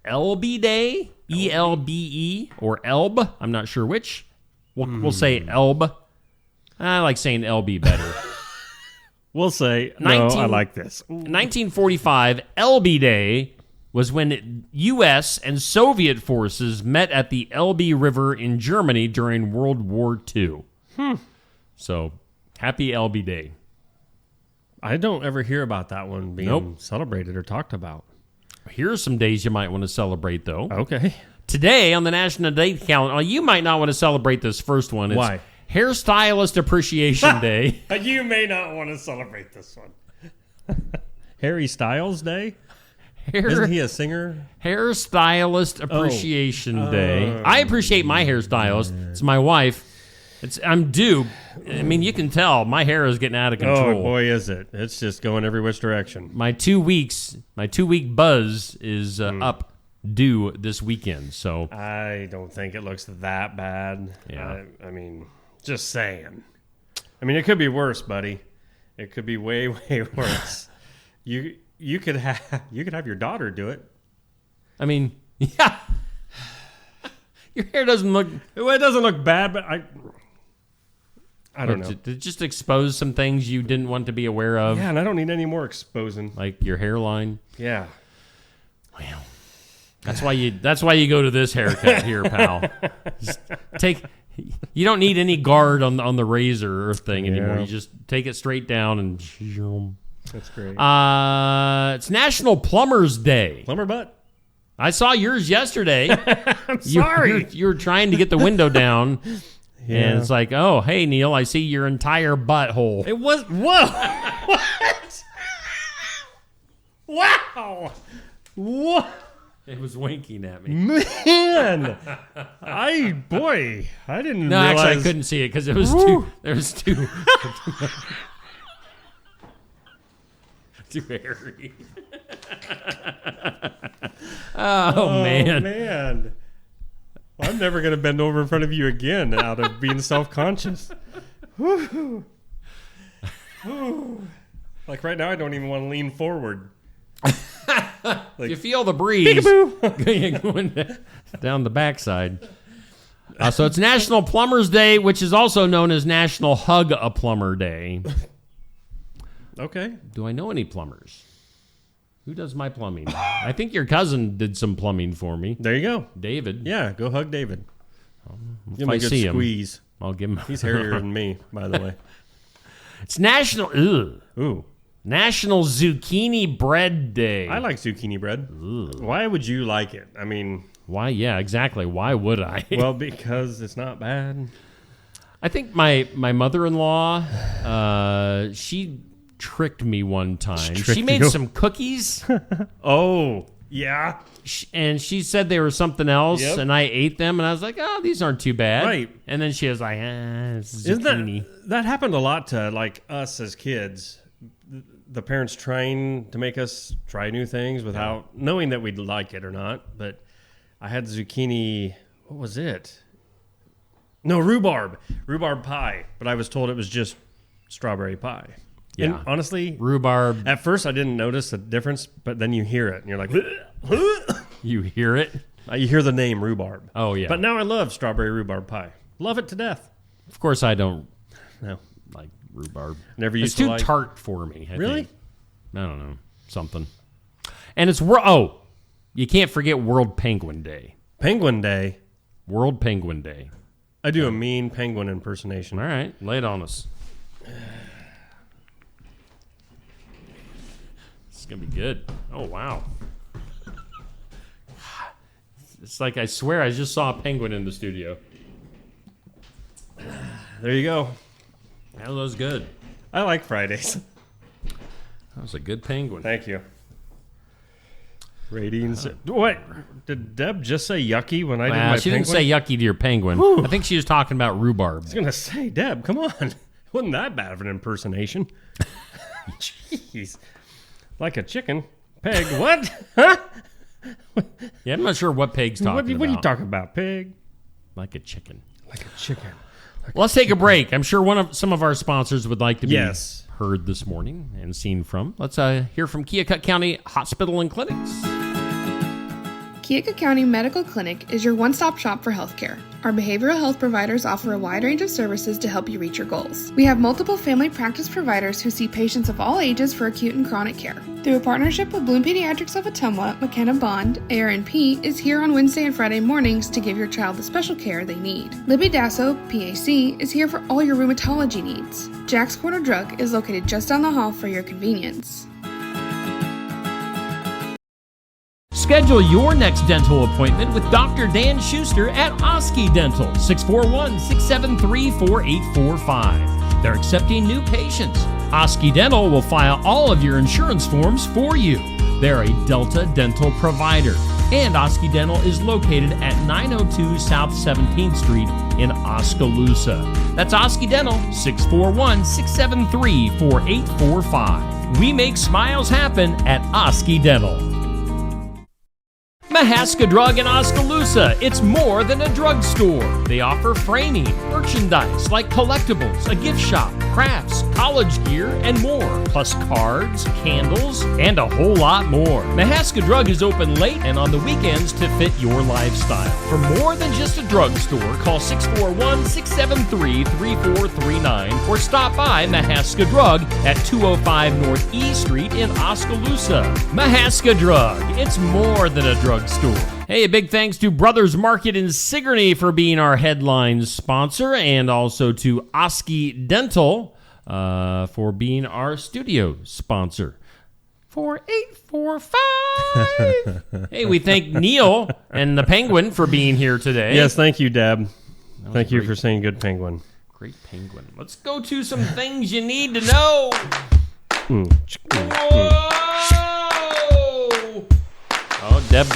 Elbe Day, E-L-B-E, or Elb, I'm not sure which. We'll say Elb. I like saying LB better. We'll say, 19 I like this. 1945, Elbe Day was when U.S. and Soviet forces met at the Elbe River in Germany during World War II. So, happy Elbe Day. I don't ever hear about that one being celebrated or talked about. Here's some days you might want to celebrate, though. Okay. Today on the National Date Calendar, you might not want to celebrate this first one. It's Why? Hairstylist Appreciation Day. You may not want to celebrate this one. Harry Styles Day? Isn't he a singer? Hairstylist Appreciation Day. I appreciate my hairstylist. It's my wife. I'm due. I mean, you can tell my hair is getting out of control. Oh, boy, is it. It's just going every which direction. My 2-week buzz is up due this weekend. So I don't think it looks that bad. Yeah. I mean, just saying. I mean, it could be worse, buddy. It could be way, way worse. You could have your daughter do it. I mean, yeah. Your hair doesn't look. Well, it doesn't look bad, but I don't know. To just expose some things you didn't want to be aware of. Yeah, and I don't need any more exposing. Like your hairline. Yeah. Well, that's why you go to this haircut here, pal. Just you don't need any guard on the razor or thing anymore. Yeah. You just take it straight down and. That's great. It's National Plumber's Day. Plumber butt? I saw yours yesterday. I'm sorry. You were trying to get the window down. Yeah. And it's like, oh, hey, Neil, I see your entire butthole. It was... Whoa! What? Wow! What? It was winking at me. Man! I didn't No, realize... actually, I couldn't see it because it was too... There was too... too hairy. Oh, man. Man. Well, I'm never going to bend over in front of you again out of being self-conscious. Whew. Whew. Like right now, I don't even want to lean forward. You feel the breeze going down the backside. So it's National Plumber's Day, which is also known as National Hug a Plumber Day. Okay. Do I know any plumbers? Who does my plumbing? I think your cousin did some plumbing for me. There you go. David. Yeah, go hug David. If Give him I a good see him, squeeze. I'll give him. He's hairier than me, by the way. It's National Ooh. National Zucchini Bread Day. I like zucchini bread. Why would you like it? I mean... Why? Yeah, exactly. Why would I? Well, because it's not bad. I think my mother-in-law, she tricked me one time. She made you? some cookies. Oh, yeah. And she said they were something else, Yep. and I ate them, and I was like, oh, these aren't too bad. Right. And then she was like, it's Isn't zucchini. that happened a lot to like us as kids? The parents trying to make us try new things without knowing that we'd like it or not. But I had zucchini. What was it? No, rhubarb pie. But I was told it was just strawberry pie. Yeah. And honestly, Rhubarb. at first I didn't notice the difference, but then you hear it and you're like, You hear it? you hear the name rhubarb. Oh, yeah. But now I love strawberry rhubarb pie. Love it to death. Of course, I don't No, like rhubarb. never It's used to too like. tart for me. I Really? think. I don't know. Something. And it's you can't forget World Penguin Day. Penguin Day. World Penguin Day. I do a mean penguin impersonation. All right, lay it on us. It's gonna be good. Oh wow! It's like I swear I just saw a penguin in the studio. There you go. That was good. I like Fridays. That was a good penguin. Thank you. Ratings. What? Did Deb just say yucky when I did my She penguin? didn't say yucky to your penguin. I think she was talking about rhubarb. I was going to say, Deb, come on. Wasn't that bad of an impersonation. Jeez. Like a chicken. Peg, what? Huh? Yeah, I'm not sure what Peg's talking about. What are you talking about, pig? Like a chicken. Like a chicken. Well, let's take a break. I'm sure some of our sponsors would like to be Yes. heard this morning and seen from. Let's hear from Keokuk County Hospital and Clinics. Keokuk County Medical Clinic is your one-stop shop for healthcare. Our behavioral health providers offer a wide range of services to help you reach your goals. We have multiple family practice providers who see patients of all ages for acute and chronic care. Through a partnership with Bloom Pediatrics of Ottumwa, McKenna Bond, ARNP is here on Wednesday and Friday mornings to give your child the special care they need. Libby Dasso, PAC, is here for all your rheumatology needs. Jack's Corner Drug is located just down the hall for your convenience. Schedule your next dental appointment with Dr. Dan Schuster at Oski Dental, 641-673-4845. They're accepting new patients. Oski Dental will file all of your insurance forms for you. They're a Delta dental provider. And Oski Dental is located at 902 South 17th Street in Oskaloosa. That's Oski Dental, 641-673-4845. We make smiles happen at Oski Dental. Mahaska Drug in Oskaloosa. It's more than a drugstore. They offer framing, merchandise like collectibles, a gift shop, crafts, college gear, and more. Plus cards, candles, and a whole lot more. Mahaska Drug is open late and on the weekends to fit your lifestyle. For more than just a drugstore, call 641-673-3439 or stop by Mahaska Drug at 205 North E Street in Oskaloosa. Mahaska Drug. It's more than a drugstore. Hey, a big thanks to Brothers Market in Sigourney for being our headline sponsor, and also to Oski Dental for being our studio sponsor. 4845. Hey, we thank Neil and the Penguin for being here today. Yes, thank you, Deb. Thank you great. for saying good penguin. Great Penguin. Let's go to some things you need to know. Whoa! Oh, Deb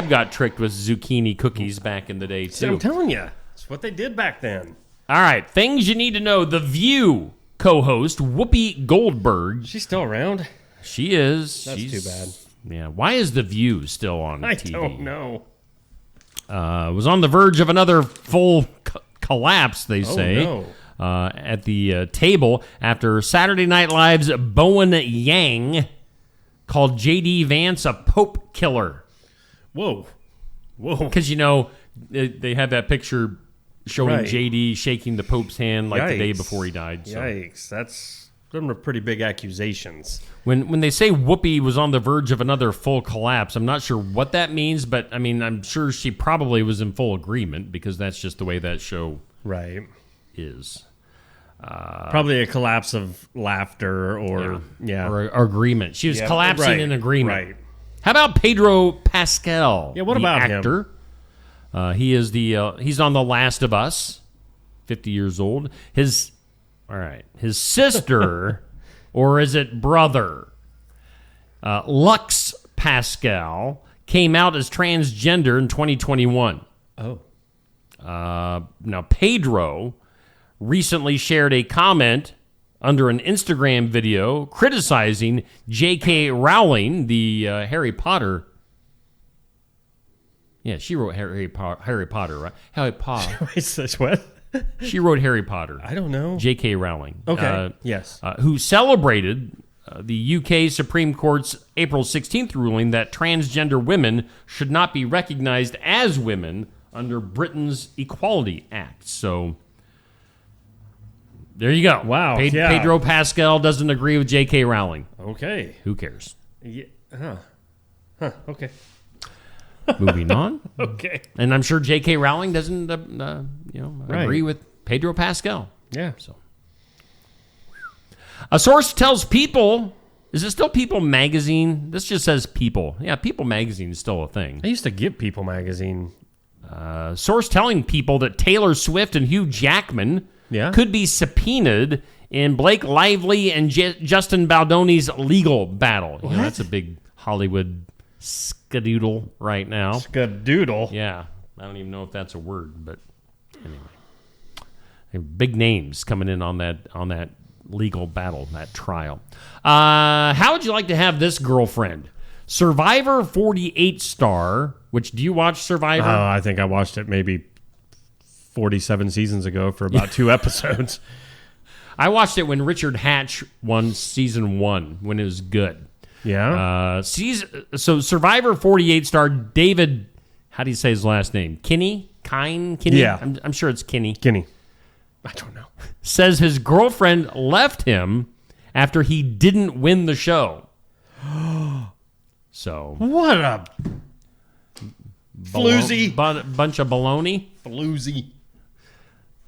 got tricked with zucchini cookies back in the day, See, too. I'm telling you, it's what they did back then. All right, things you need to know. The View co-host Whoopi Goldberg. She's still around. She is. That's too bad. Yeah. Why is The View still on I TV? don't know. Was on the verge of another full collapse, they say. Oh, At the table after Saturday Night Live's Bowen Yang called J.D. Vance a Pope killer. Whoa. Because, they had that picture showing Right. J.D. shaking the Pope's hand like the day Yikes. before he died. So. Yikes. Them are pretty big accusations. When they say Whoopi was on the verge of another full collapse, I'm not sure what that means, but, I mean, I'm sure she probably was in full agreement because that's just the way that show Right. is. Probably a collapse of laughter or, Or agreement. She was Yeah, collapsing right, in agreement. right. How about Pedro Pascal? Yeah, what the about him? actor? He is he's on The Last of Us, 50 years old. His sister, or is it brother? Lux Pascal came out as transgender in 2021. Oh. Now, Pedro recently shared a comment under an Instagram video criticizing J.K. Rowling, the Harry Potter. Yeah, she wrote Harry Potter, right? Harry Potter. Wait, what? She wrote Harry Potter. I don't know. J.K. Rowling. Okay, yes. Who celebrated the UK Supreme Court's April 16th ruling that transgender women should not be recognized as women under Britain's Equality Act. So there you go. Wow, yeah. Pedro Pascal doesn't agree with J.K. Rowling. Okay. Who cares? Yeah. Okay. Moving on. Okay. And I'm sure J.K. Rowling doesn't Right. agree with Pedro Pascal. Yeah. So a source tells People, is it still People magazine? This just says People. Yeah, People magazine is still a thing. I used to get People magazine. Source telling People that Taylor Swift and Hugh Jackman could be subpoenaed in Blake Lively and Justin Baldoni's legal battle. That's a big Hollywood skadoodle right now. Skadoodle. Yeah, I don't even know if that's a word, but anyway, big names coming in on that legal battle, that trial. How would you like to have this girlfriend? Survivor 48 star. Which, do you watch Survivor? I think I watched it maybe 47 seasons ago for about 2 episodes. I watched it when Richard Hatch won season 1 when it was good. Yeah. So Survivor 48 star David, how do you say his last name? Kinney? Kinney? Yeah. I'm sure it's Kinney. Kinney. I don't know. Says his girlfriend left him after he didn't win the show. So. What a floozy. Bunch of baloney. Floozy.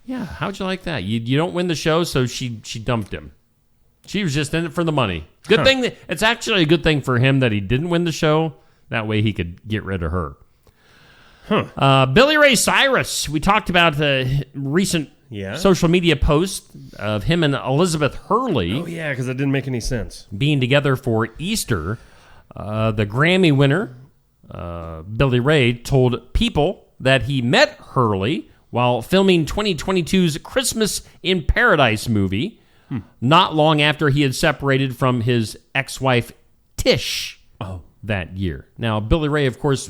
Yeah, how'd you like that? You don't win the show, so she dumped him. She was just in it for the money. Good thing it's actually a good thing for him that he didn't win the show. That way he could get rid of her. Billy Ray Cyrus. We talked about the recent social media post of him and Elizabeth Hurley. Oh, yeah, because it didn't make any sense. Being together for Easter. The Grammy winner, Billy Ray, told People that he met Hurley while filming 2022's Christmas in Paradise movie, not long after he had separated from his ex-wife, Tish, that year. Now, Billy Ray, of course,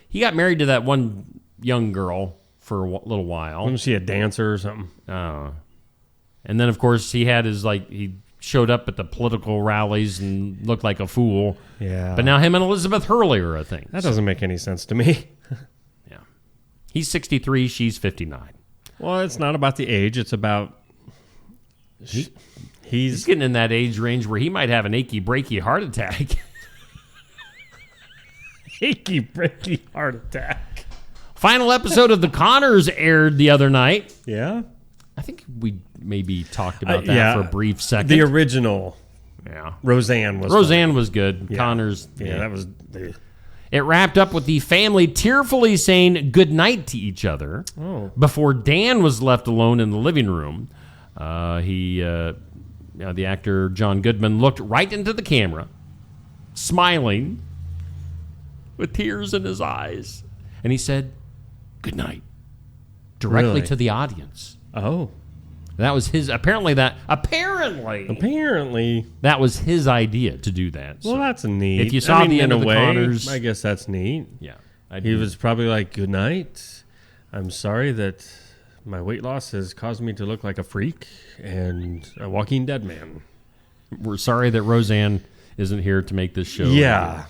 he got married to that one young girl for a little while. Wasn't she a dancer or something? And then, of course, he had he showed up at the political rallies and looked like a fool. Yeah. But now him and Elizabeth Hurley are a thing. That doesn't make any sense to me. Yeah. He's 63, she's 59. Well, it's not about the age. It's about... He's getting in that age range where he might have an achy, breaky heart attack. achy, breaky heart attack. Final episode of The Conners aired the other night. Yeah? I think we maybe talked about that for a brief second. The original. Yeah. Roseanne was good. Yeah. Conners. Yeah, that was... It wrapped up with the family tearfully saying goodnight to each other before Dan was left alone in the living room. The actor John Goodman looked right into the camera, smiling with tears in his eyes, and he said, "Good night," directly to the audience. Oh, that was his. Apparently, that was his idea to do that. Well, so that's neat. If you saw the end of the Conners, I guess that's neat. Yeah, he was probably like, "Good night. I'm sorry that my weight loss has caused me to look like a freak and a walking dead man. We're sorry that Roseanne isn't here to make this show." Yeah.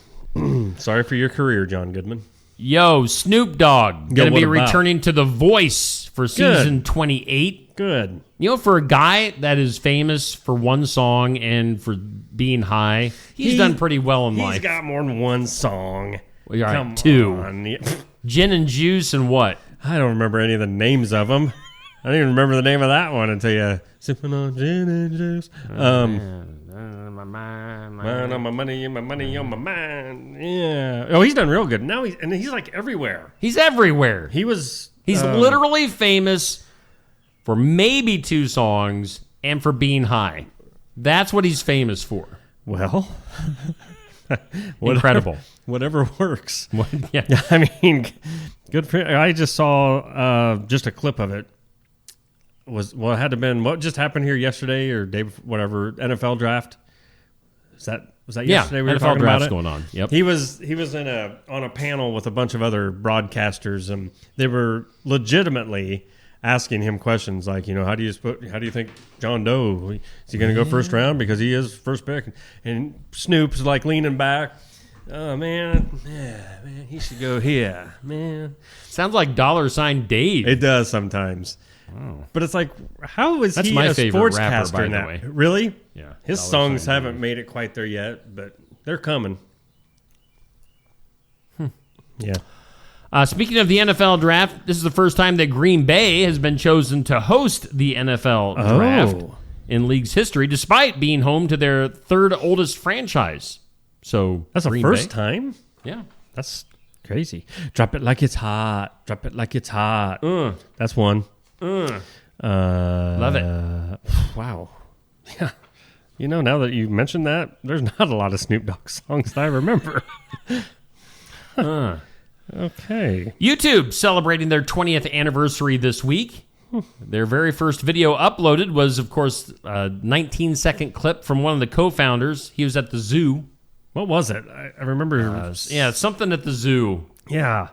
Sorry for your career, John Goodman. Yo, Snoop Dogg going to be returning to The Voice for season 28. Good. You know, for a guy that is famous for one song and for being high, he's done pretty well in life. He's got more than one song. Well, all right, Come 2. on. Gin and Juice and what? I don't remember any of the names of them. I don't even remember the name of that one until you sipping on gin and juice. My money on my mind. Yeah. Oh, he's done real good. Now he's like everywhere. He's everywhere. He's literally famous for maybe 2 songs and for being high. That's what he's famous for. Well, incredible. Whatever works. Yeah. I mean, good for. I just saw just a clip of it. It had to have been what just happened here yesterday or day before, whatever, NFL draft. Was that yesterday we were talking about it? Going on. Yep. He was on a panel with a bunch of other broadcasters, and they were legitimately asking him questions like, how do you think John Doe, is he going to go first round because he is first pick? And Snoop's like leaning back. Oh man, he should go here, man. Sounds like $$ Dave. It does sometimes. Oh. But it's like, how is he a sportscaster now? Way. Really? Yeah. His songs haven't made it quite there yet, but they're coming. Yeah. Speaking of the NFL draft, this is the first time that Green Bay has been chosen to host the NFL draft in league's history, despite being home to their 3rd oldest franchise. So that's the first time? Yeah. That's crazy. Drop it like it's hot. Drop it like it's hot. That's one. Love it. Wow. Yeah. Now that you mentioned that, there's not a lot of Snoop Dogg songs that I remember. Okay. YouTube celebrating their 20th anniversary this week. Their very first video uploaded was, of course, a 19-second clip from one of the co-founders. He was at the zoo. What was it? I remember. Something at the zoo. Yeah.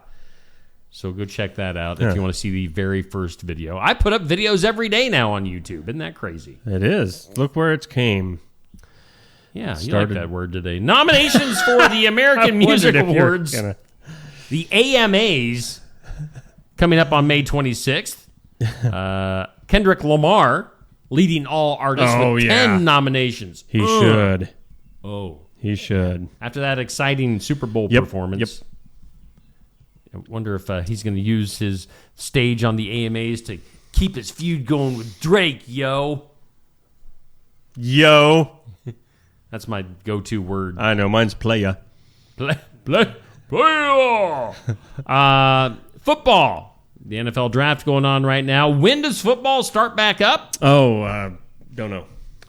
So go check that out if you want to see the very first video. I put up videos every day now on YouTube. Isn't that crazy? It is. Look where it came. Yeah, you like that word today. Nominations for the American Music Awards. The AMAs coming up on May 26th. Kendrick Lamar leading all artists with 10 nominations. He should. Oh. He should. After that exciting Super Bowl performance. I wonder if he's going to use his stage on the AMAs to keep his feud going with Drake, yo. Yo. That's my go-to word. I know. Mine's playa. Playa. Football. The NFL draft going on right now. When does football start back up? Oh, don't know.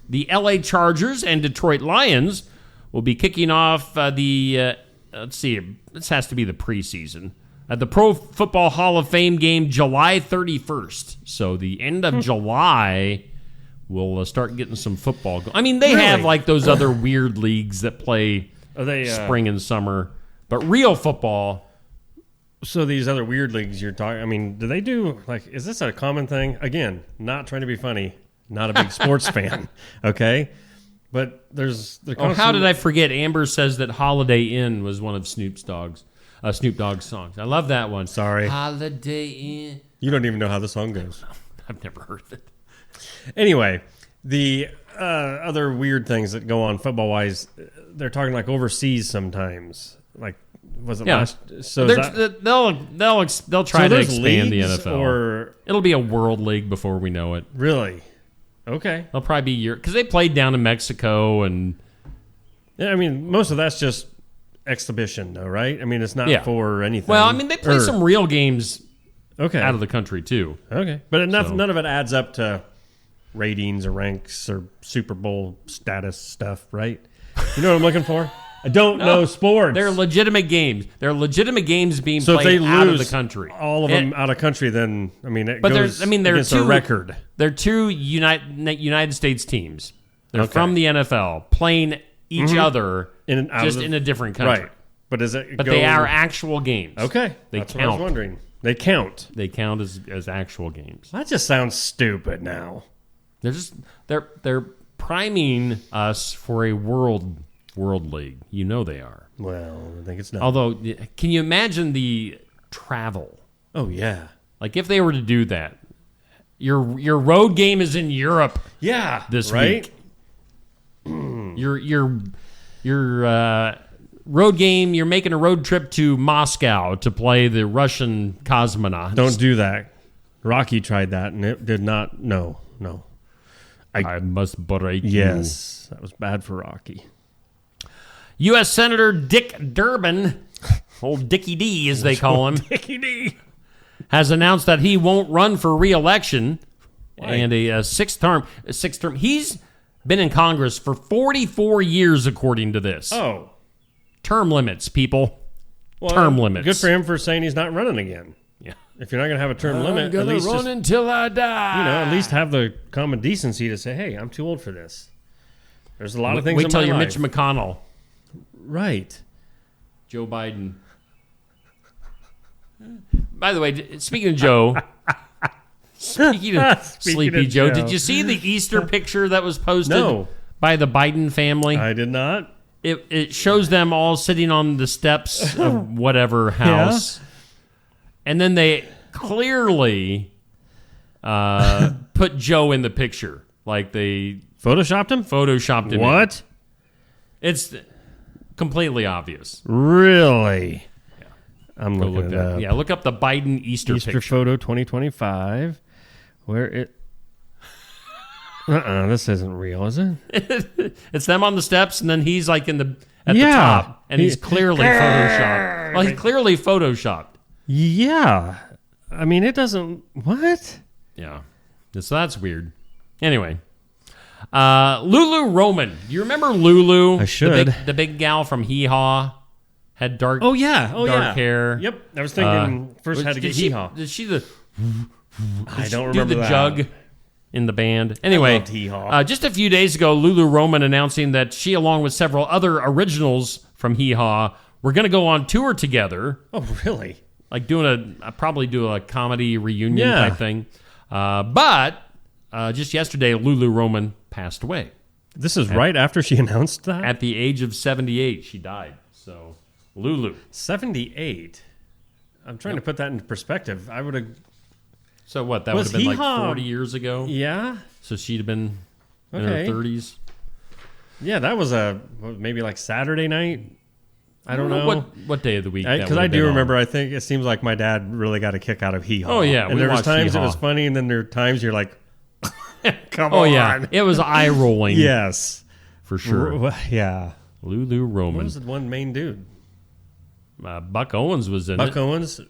The LA Chargers and Detroit Lions will be kicking off let's see, this has to be the preseason. At the Pro Football Hall of Fame game July 31st. So the end of July, we'll start getting some football. I mean, they have like those other weird leagues that play spring and summer. But real football. So these other weird leagues you're talking, I mean, do they do, like, is this a common thing? Again, not trying to be funny. Not a big sports fan. Okay? But there's... how did I forget? Amber says that Holiday Inn was one of Snoop Dogg's songs. I love that one. Sorry. Holiday Inn. You don't even know how the song goes. I've never heard of it. Anyway, the other weird things that go on football-wise, they're talking like overseas sometimes. Like, was it last? So they'll try to expand the NFL. Or it'll be a world league before we know it. Really? Okay. They'll probably be because they played down in Mexico and. Yeah, I mean, most of that's just exhibition, though, right? I mean, it's not for anything. Well, I mean, they play some real games. Okay. Out of the country too. Okay, but none of it adds up to ratings or ranks or Super Bowl status stuff, right? You know what I'm looking for? I don't know sports. They're legitimate games. They're legitimate games being played out of the country. All of them out of country, then I mean, it but goes against a record. They're two United States teams. They're from the NFL playing each other in a different country. Right. But they are actual games. Okay, that's what I was wondering. They count. They count as actual games. That just sounds stupid now. They're priming us for a world league. You know they are. Well, I think it's not. Although, can you imagine the travel? Oh yeah. Like if they were to do that, your road game is in Europe. Yeah. This week. Your road game. You're making a road trip to Moscow to play the Russian cosmonauts. Don't do that. Rocky tried that and it did not. No. I must break you. Yes, that was bad for Rocky. U.S. Senator Dick Durbin, old Dickie D as they call him, Dickie D, has announced that he won't run for re-election and a sixth term. He's been in Congress for 44 years, according to this. Oh. Term limits, people. Well, term limits. Good for him for saying he's not running again. Yeah. If you're not going to have a term limit, I'm going to run until I die. You know, at least have the common decency to say, hey, I'm too old for this. There's a lot of things in my life. Wait till you're Mitch McConnell. Right. Joe Biden. By the way, speaking of Joe, speaking of Sleepy Joe, did you see the Easter picture that was posted by the Biden family? I did not. It shows them all sitting on the steps of whatever house. Yeah. And then they clearly put Joe in the picture. Like they... Photoshopped him? Photoshopped him. What? It's completely obvious. Really? Yeah. I'm looking it up. Yeah, look up the Biden Easter picture. Photo 2025. Where it... this isn't real, is it? It's them on the steps, and then he's like at the top. And he's clearly Photoshopped. Well, he's clearly Photoshopped. Yeah. I mean, it doesn't... What? Yeah. So that's weird. Anyway. Lulu Roman. Do you remember Lulu? I should. The big gal from Hee Haw Had dark. Oh yeah. dark hair. Yep. I was thinking first had to get Hee Haw. Did she the? I don't do remember the that. jug in the band. Anyway, loved Hee Haw. just a few days ago, Lulu Roman announcing that she, along with several other originals from Hee Haw, were going to go on tour together. Oh really? Like probably do a comedy reunion Yeah. type thing. But just yesterday, Lulu Roman passed away. This is right after she announced that. At the age of 78, she died. So, Lulu. 78. I'm trying to put that into perspective. I would have. So what? That would Was have been like Hee Haw- 40 years ago. Yeah. So she'd have been in her Okay. 30s. Yeah, that was maybe like Saturday night. I don't know. What day of the week? that Because would I have do been remember. on. I think it seems like my dad really got a kick out of Hee Haw. Oh, yeah, and we there was watched times Hee it was Haw. funny, and then there are times you're like, "Come Oh on!" yeah, it was eye rolling. Yes, for sure. Yeah. Lulu What Roman. was the one main dude? Buck Owens was in Buck it. Owens,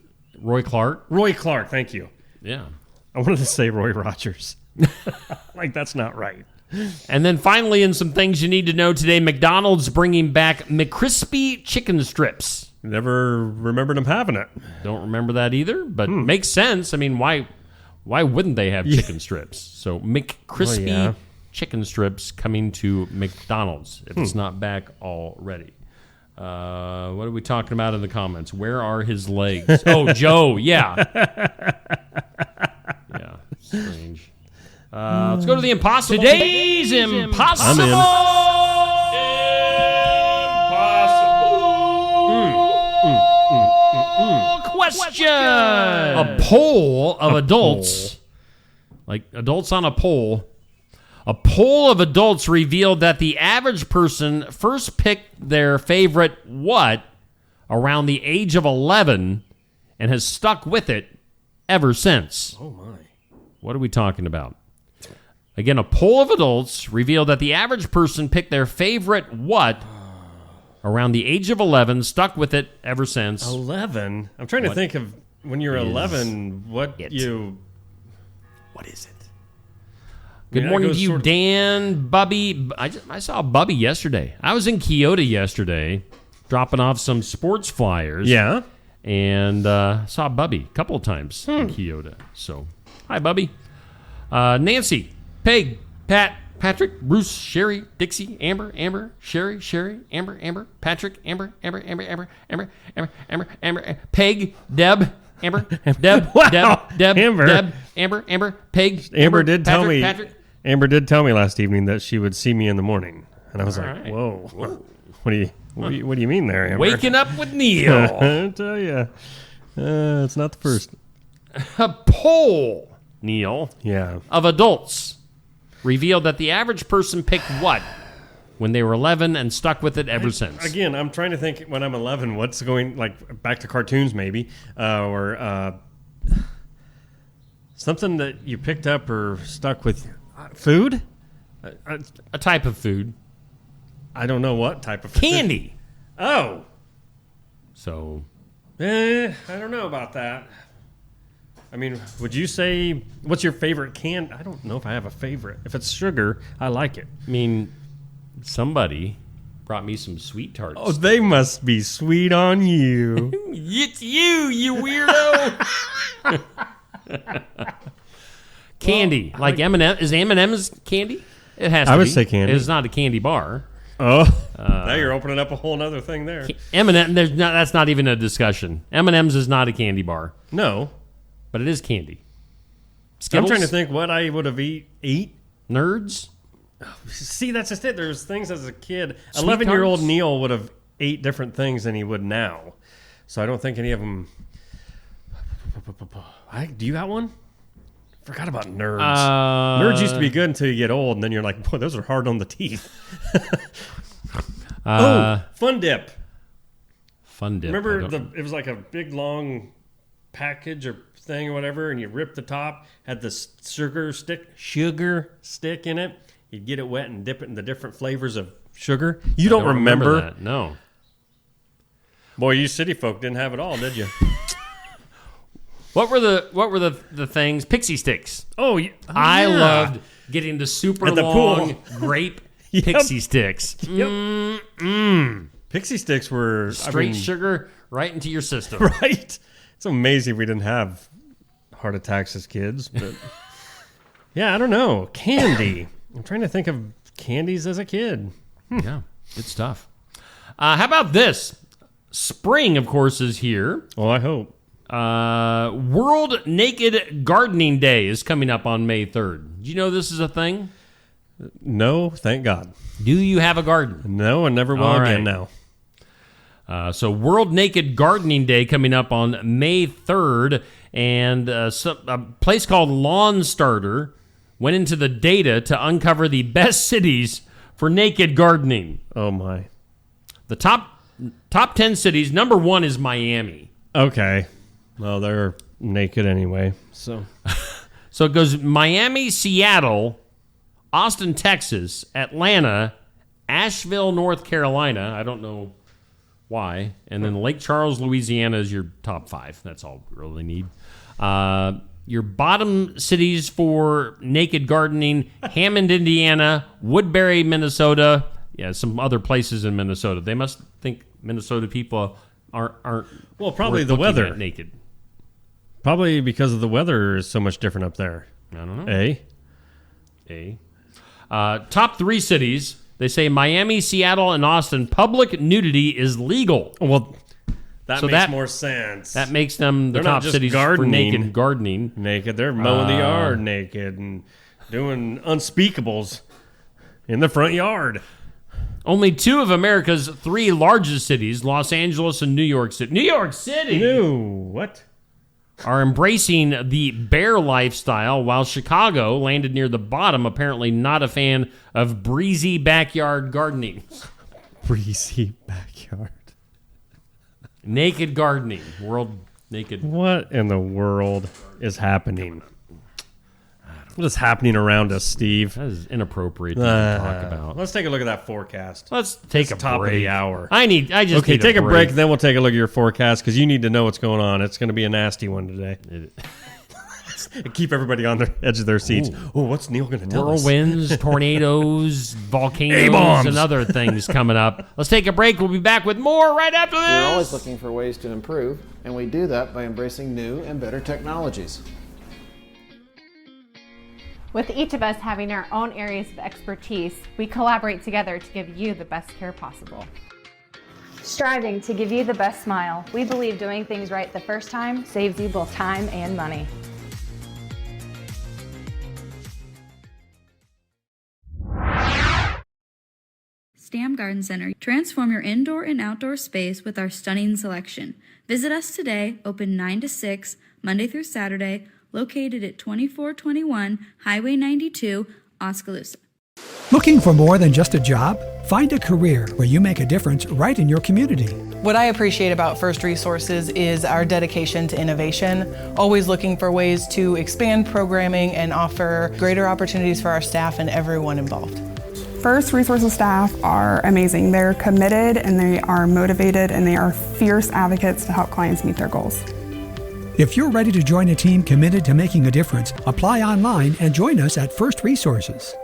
Roy Clark. Roy Clark. Thank you. Yeah. I wanted to say Roy Rogers. Like that's not right. And then finally, in some things you need to know today, McDonald's bringing back McCrispy chicken strips. Never remembered him having it. Don't remember that either, but makes sense. I mean, why wouldn't they have chicken strips? So McCrispy yeah. chicken strips coming to McDonald's if it's not back already. What are we talking about in the comments? Where are his legs? Oh, Joe, yeah. Yeah, strange. Let's go to the impossible. Today's impossible. Question. A poll of adults, like adults on a poll, a poll of adults revealed that the average person first picked their favorite what around the age of 11 and has stuck with it ever since. Oh my. What are we talking about? Again, a poll of adults revealed that the average person picked their favorite what around the age of 11, stuck with it ever since. 11. I'm trying to think of when you're 11. What it? What is it? Good that morning goes to you, sort of- Dan, Bubby. I saw Bubby yesterday. I was in Kyoto yesterday, dropping off some sports flyers. Yeah. And saw Bubby a couple of times in Kyoto. So, hi, Bubby. Nancy, Peg, Pat, Patrick, Bruce, Sherry, Dixie, Amber, Sherry, Amber, Patrick, Amber, Peg, Deb, Amber, Deb, Wow. Deb, Amber. Deb, Amber, Peg. Amber did tell me. Patrick. Amber did tell me last evening that she would see me in the morning, and I was like, right. "Whoa, what do you mean there, Amber?" Waking up with Neil. I tell you, it's not the first. A poll, Neil, Yeah. of adults revealed that the average person picked what when they were 11 and stuck with it ever since. Again, I'm trying to think when I'm 11, what's going like back to cartoons maybe, or something that you picked up or stuck with. Food? A type of food. I don't know what type of food. Candy. Oh, So, I don't know about that. I mean, would you say what's your favorite candy? I don't know if I have a favorite. If it's sugar, I like it. I mean, somebody brought me some sweet tarts. Oh, they must be sweet on you. It's you weirdo. Candy. like M&M. Is M&M's candy? It has to be. I would say candy. It's not a candy bar. Oh, now you're opening up a whole other thing there. M&M, that's not even a discussion. M&M's is not a candy bar, No, but it is candy. I'm Skittles? trying to think what I would have eat. Nerds? See, that's just it. There's things as a kid. Sweet 11-year-old tarts? Neil would have ate different things than he would now. So I don't think any of them. Do you got one? Forgot about nerds. Nerds used to be good until you get old, and then you're like, boy, those are hard on the teeth. Fun Dip. Fun Dip. Remember, it was like a big, long package or thing or whatever, and you rip the top, had the sugar stick in it. You'd get it wet and dip it in the different flavors of sugar. You don't remember? that? No. Boy, you city folk didn't have it all, did you? What were the things? Pixie sticks. Oh, yeah. I loved getting the super At the long pool. grape Yep. pixie sticks. Yep. Pixie sticks were Straight sugar right into your system. Right. It's amazing we didn't have heart attacks as kids, but yeah, I don't know. Candy. I'm trying to think of candies as a kid. Yeah, good stuff. How about this? Spring, of course, is here. Well, I hope. World Naked Gardening Day is coming up on May 3rd. Do you know this is a thing? No, thank God. Do you have a garden? No, and never will All again right. now. So World Naked Gardening Day coming up on May 3rd, and a place called Lawn Starter went into the data to uncover the best cities for naked gardening. Oh, my. The top 10 cities, number 1 is Miami. Okay. Well, they're naked anyway, so. So it goes Miami, Seattle, Austin, Texas, Atlanta, Asheville, North Carolina. I don't know why. And then Lake Charles, Louisiana is your top 5. That's all we really need. Your bottom cities for naked gardening, Hammond, Indiana, Woodbury, Minnesota. Yeah, some other places in Minnesota. They must think Minnesota people aren't Well, probably worth the looking weather. at naked. Probably because of the weather is so much different up there. I don't know. Top 3 cities, they say Miami, Seattle, and Austin. Public nudity is legal. Well, that So makes that- more sense. That makes them the They're not top just cities gardening. for naked gardening. naked. They're mowing the yard naked and doing unspeakables in the front yard. Only 2 of America's 3 largest cities, Los Angeles and New York City. New York City No, what? are embracing the bear lifestyle, while Chicago landed near the bottom, apparently not a fan of breezy backyard gardening. Breezy backyard. Naked gardening. World naked. What in the world is happening? What is happening around us, Steve? That is inappropriate to talk about. Let's take a look at that forecast. Let's take a Top break. of the hour. I just Okay, need take a break, then we'll take a look at your forecast because you need to know what's going on. It's going to be a nasty one today. Keep everybody on the edge of their seats. Oh, what's Neil going to tell us? Whirlwinds, tornadoes, volcanoes, A-bombs. and other things coming up. Let's take a break. We'll be back with more right after this. We're always looking for ways to improve, and we do that by embracing new and better technologies. With each of us having our own areas of expertise, we collaborate together to give you the best care possible. Striving to give you the best smile, we believe doing things right the first time saves you both time and money. Stam Garden Center. Transform your indoor and outdoor space with our stunning selection. Visit us today, open 9 to 6, Monday through Saturday, located at 2421 Highway 92, Oskaloosa. Looking for more than just a job? Find a career where you make a difference right in your community. What I appreciate about First Resources is our dedication to innovation, always looking for ways to expand programming and offer greater opportunities for our staff and everyone involved. First Resources staff are amazing. They're committed and they are motivated and they are fierce advocates to help clients meet their goals. If you're ready to join a team committed to making a difference, apply online and join us at First Resources.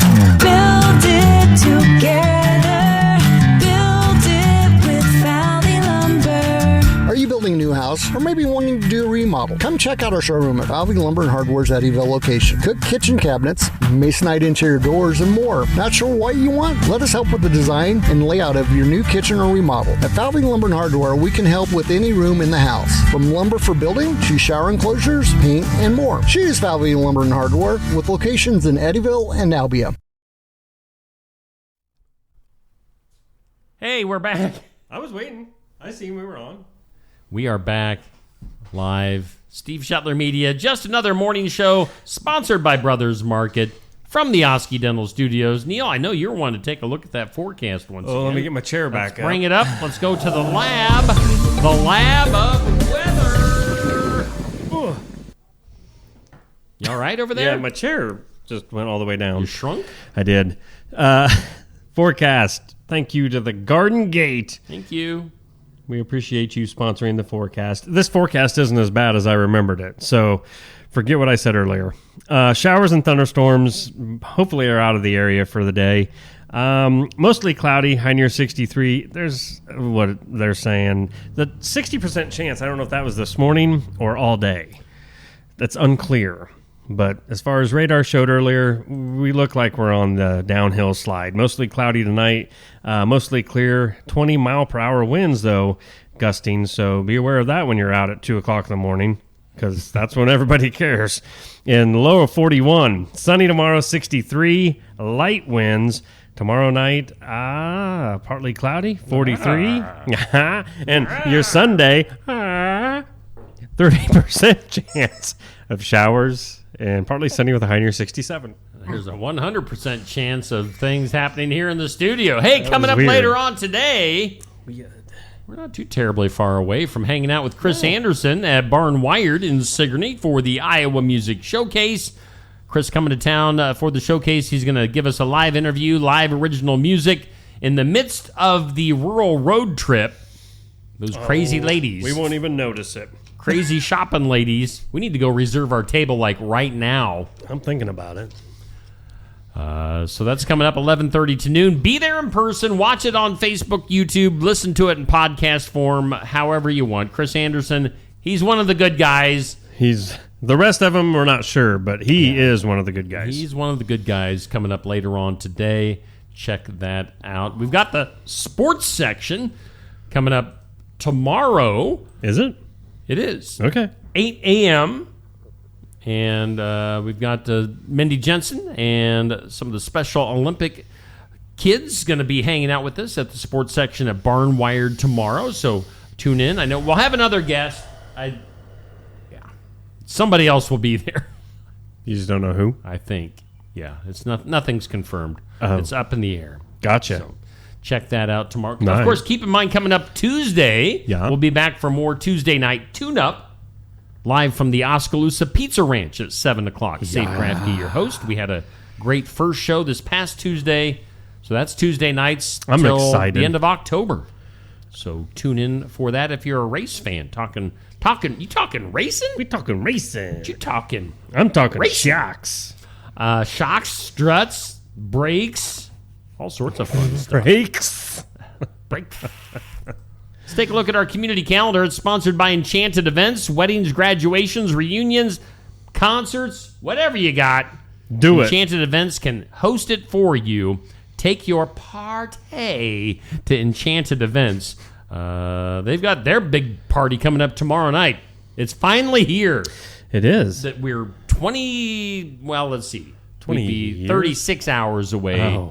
Build it together. Build it with Valley Lumber. Are you building a new house or maybe wanting to do a remodel? Come check out our showroom at Valley Lumber and Hardware's Eddyville location. Cook kitchen cabinets, masonite interior doors, and more. Not sure what you want? Let us help with the design and layout of your new kitchen or remodel. At Valley Lumber and Hardware, we can help with any room in the house, from lumber for building to shower enclosures, paint, and more. Choose Valley Lumber and Hardware with locations in Eddyville and Albia. Hey, we're back. I was waiting. I seen we were on. We are back live. Steve Shetler Media, just another morning show sponsored by Brothers Market from the Oski Dental Studios. Neil, I know you're wanting to take a look at that forecast once again. Let me get my chair back up. Bring it up. Let's go to the lab. The lab of weather. You all right over there? Yeah, my chair just went all the way down. You shrunk? I did. Forecast. Thank you to the Garden Gate. Thank you. We appreciate you sponsoring the forecast. This forecast isn't as bad as I remembered it, so forget what I said earlier. Showers and thunderstorms hopefully are out of the area for the day. Mostly cloudy, high near 63. There's what they're saying. The 60% chance, I don't know if that was this morning or all day. That's unclear. But as far as radar showed earlier, we look like we're on the downhill slide. Mostly cloudy tonight, mostly clear. 20 mile per hour winds, though, gusting. So be aware of that when you're out at 2 o'clock in the morning, because that's when everybody cares. In the low of 41, sunny tomorrow, 63, light winds. Tomorrow night, partly cloudy, 43. And your Sunday, 30% chance of showers and partly sunny with a high near 67. There's a 100% chance of things happening here in the studio. Hey, coming up weird. later on today, we're not too terribly far away from hanging out with Chris Anderson at Barn Wired in Sigourney for the Iowa Music Showcase. Chris coming to town for the showcase. He's going to give us a live interview, live original music in the midst of the rural road trip. Those crazy ladies. We won't even notice it. Crazy shopping ladies. We need to go reserve our table like right now. I'm thinking about it. So that's coming up 11:30 to noon. Be there in person. Watch it on Facebook, YouTube. Listen to it in podcast form, however you want. Chris Anderson, he's one of the good guys. The rest of them we're not sure, but he is one of the good guys. He's one of the good guys coming up later on today. Check that out. We've got the sports section coming up tomorrow. Is it? It is. Okay. 8 a.m. And we've got Mindy Jensen and some of the Special Olympic kids going to be hanging out with us at the sports section at Barn Wired tomorrow. So tune in. I know we'll have another guest. Somebody else will be there. You just don't know who? I think. Yeah. It's nothing's confirmed. Oh. It's up in the air. Gotcha. So check that out tomorrow. Nice. Of course, keep in mind, coming up Tuesday, we'll be back for more Tuesday night tune-up, live from the Oskaloosa Pizza Ranch at 7 o'clock. Safe Grafke, your host. We had a great first show this past Tuesday, so that's Tuesday nights till excited. The end of October. So tune in for that if you're a race fan. You talking racing? We talking racing. What you talking? I'm talking racing. shocks. Shocks, struts, brakes, all sorts of fun stuff. Brakes. Let's take a look at our community calendar. It's sponsored by Enchanted Events, weddings, graduations, reunions, concerts, whatever you got. Do it. Enchanted Events can host it for you. Take your party to Enchanted Events. They've got their big party coming up tomorrow night. It's finally here. It is. That we're 20, well, let's see. 20 We'd be years? 36 hours away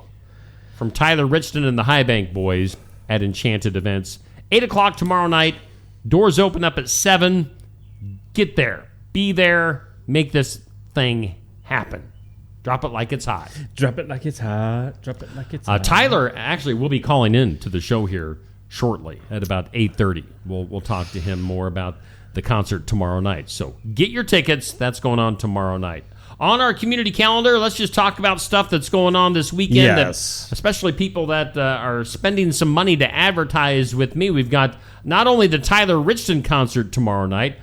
from Tyler Richton and the High Bank Boys at Enchanted Events. 8 o'clock tomorrow night. Doors open up at 7. Get there. Be there. Make this thing happen. Drop it like it's hot. Drop it like it's hot. Drop it like it's hot. Tyler actually will be calling in to the show here shortly at about 8:30. We'll talk to him more about the concert tomorrow night. So get your tickets. That's going on tomorrow night. On our community calendar, let's just talk about stuff that's going on this weekend. Yes. That, especially people that are spending some money to advertise with me. We've got not only the Tyler Richton concert tomorrow night,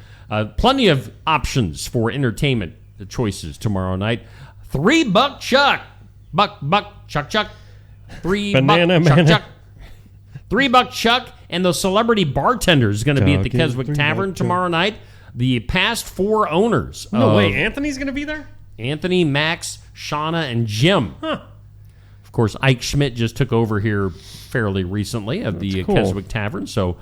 plenty of options for entertainment choices tomorrow night. $3 Chuck. Buck, Chuck. Banana Chuck, man. Chuck. $3 Chuck and the Celebrity Bartender is going to be at the Keswick Tavern tomorrow night. The past 4 owners. No way, Anthony's going to be there? Anthony, Max, Shauna, and Jim. Huh. Of course, Ike Schmidt just took over here fairly recently at the cool. Keswick Tavern. So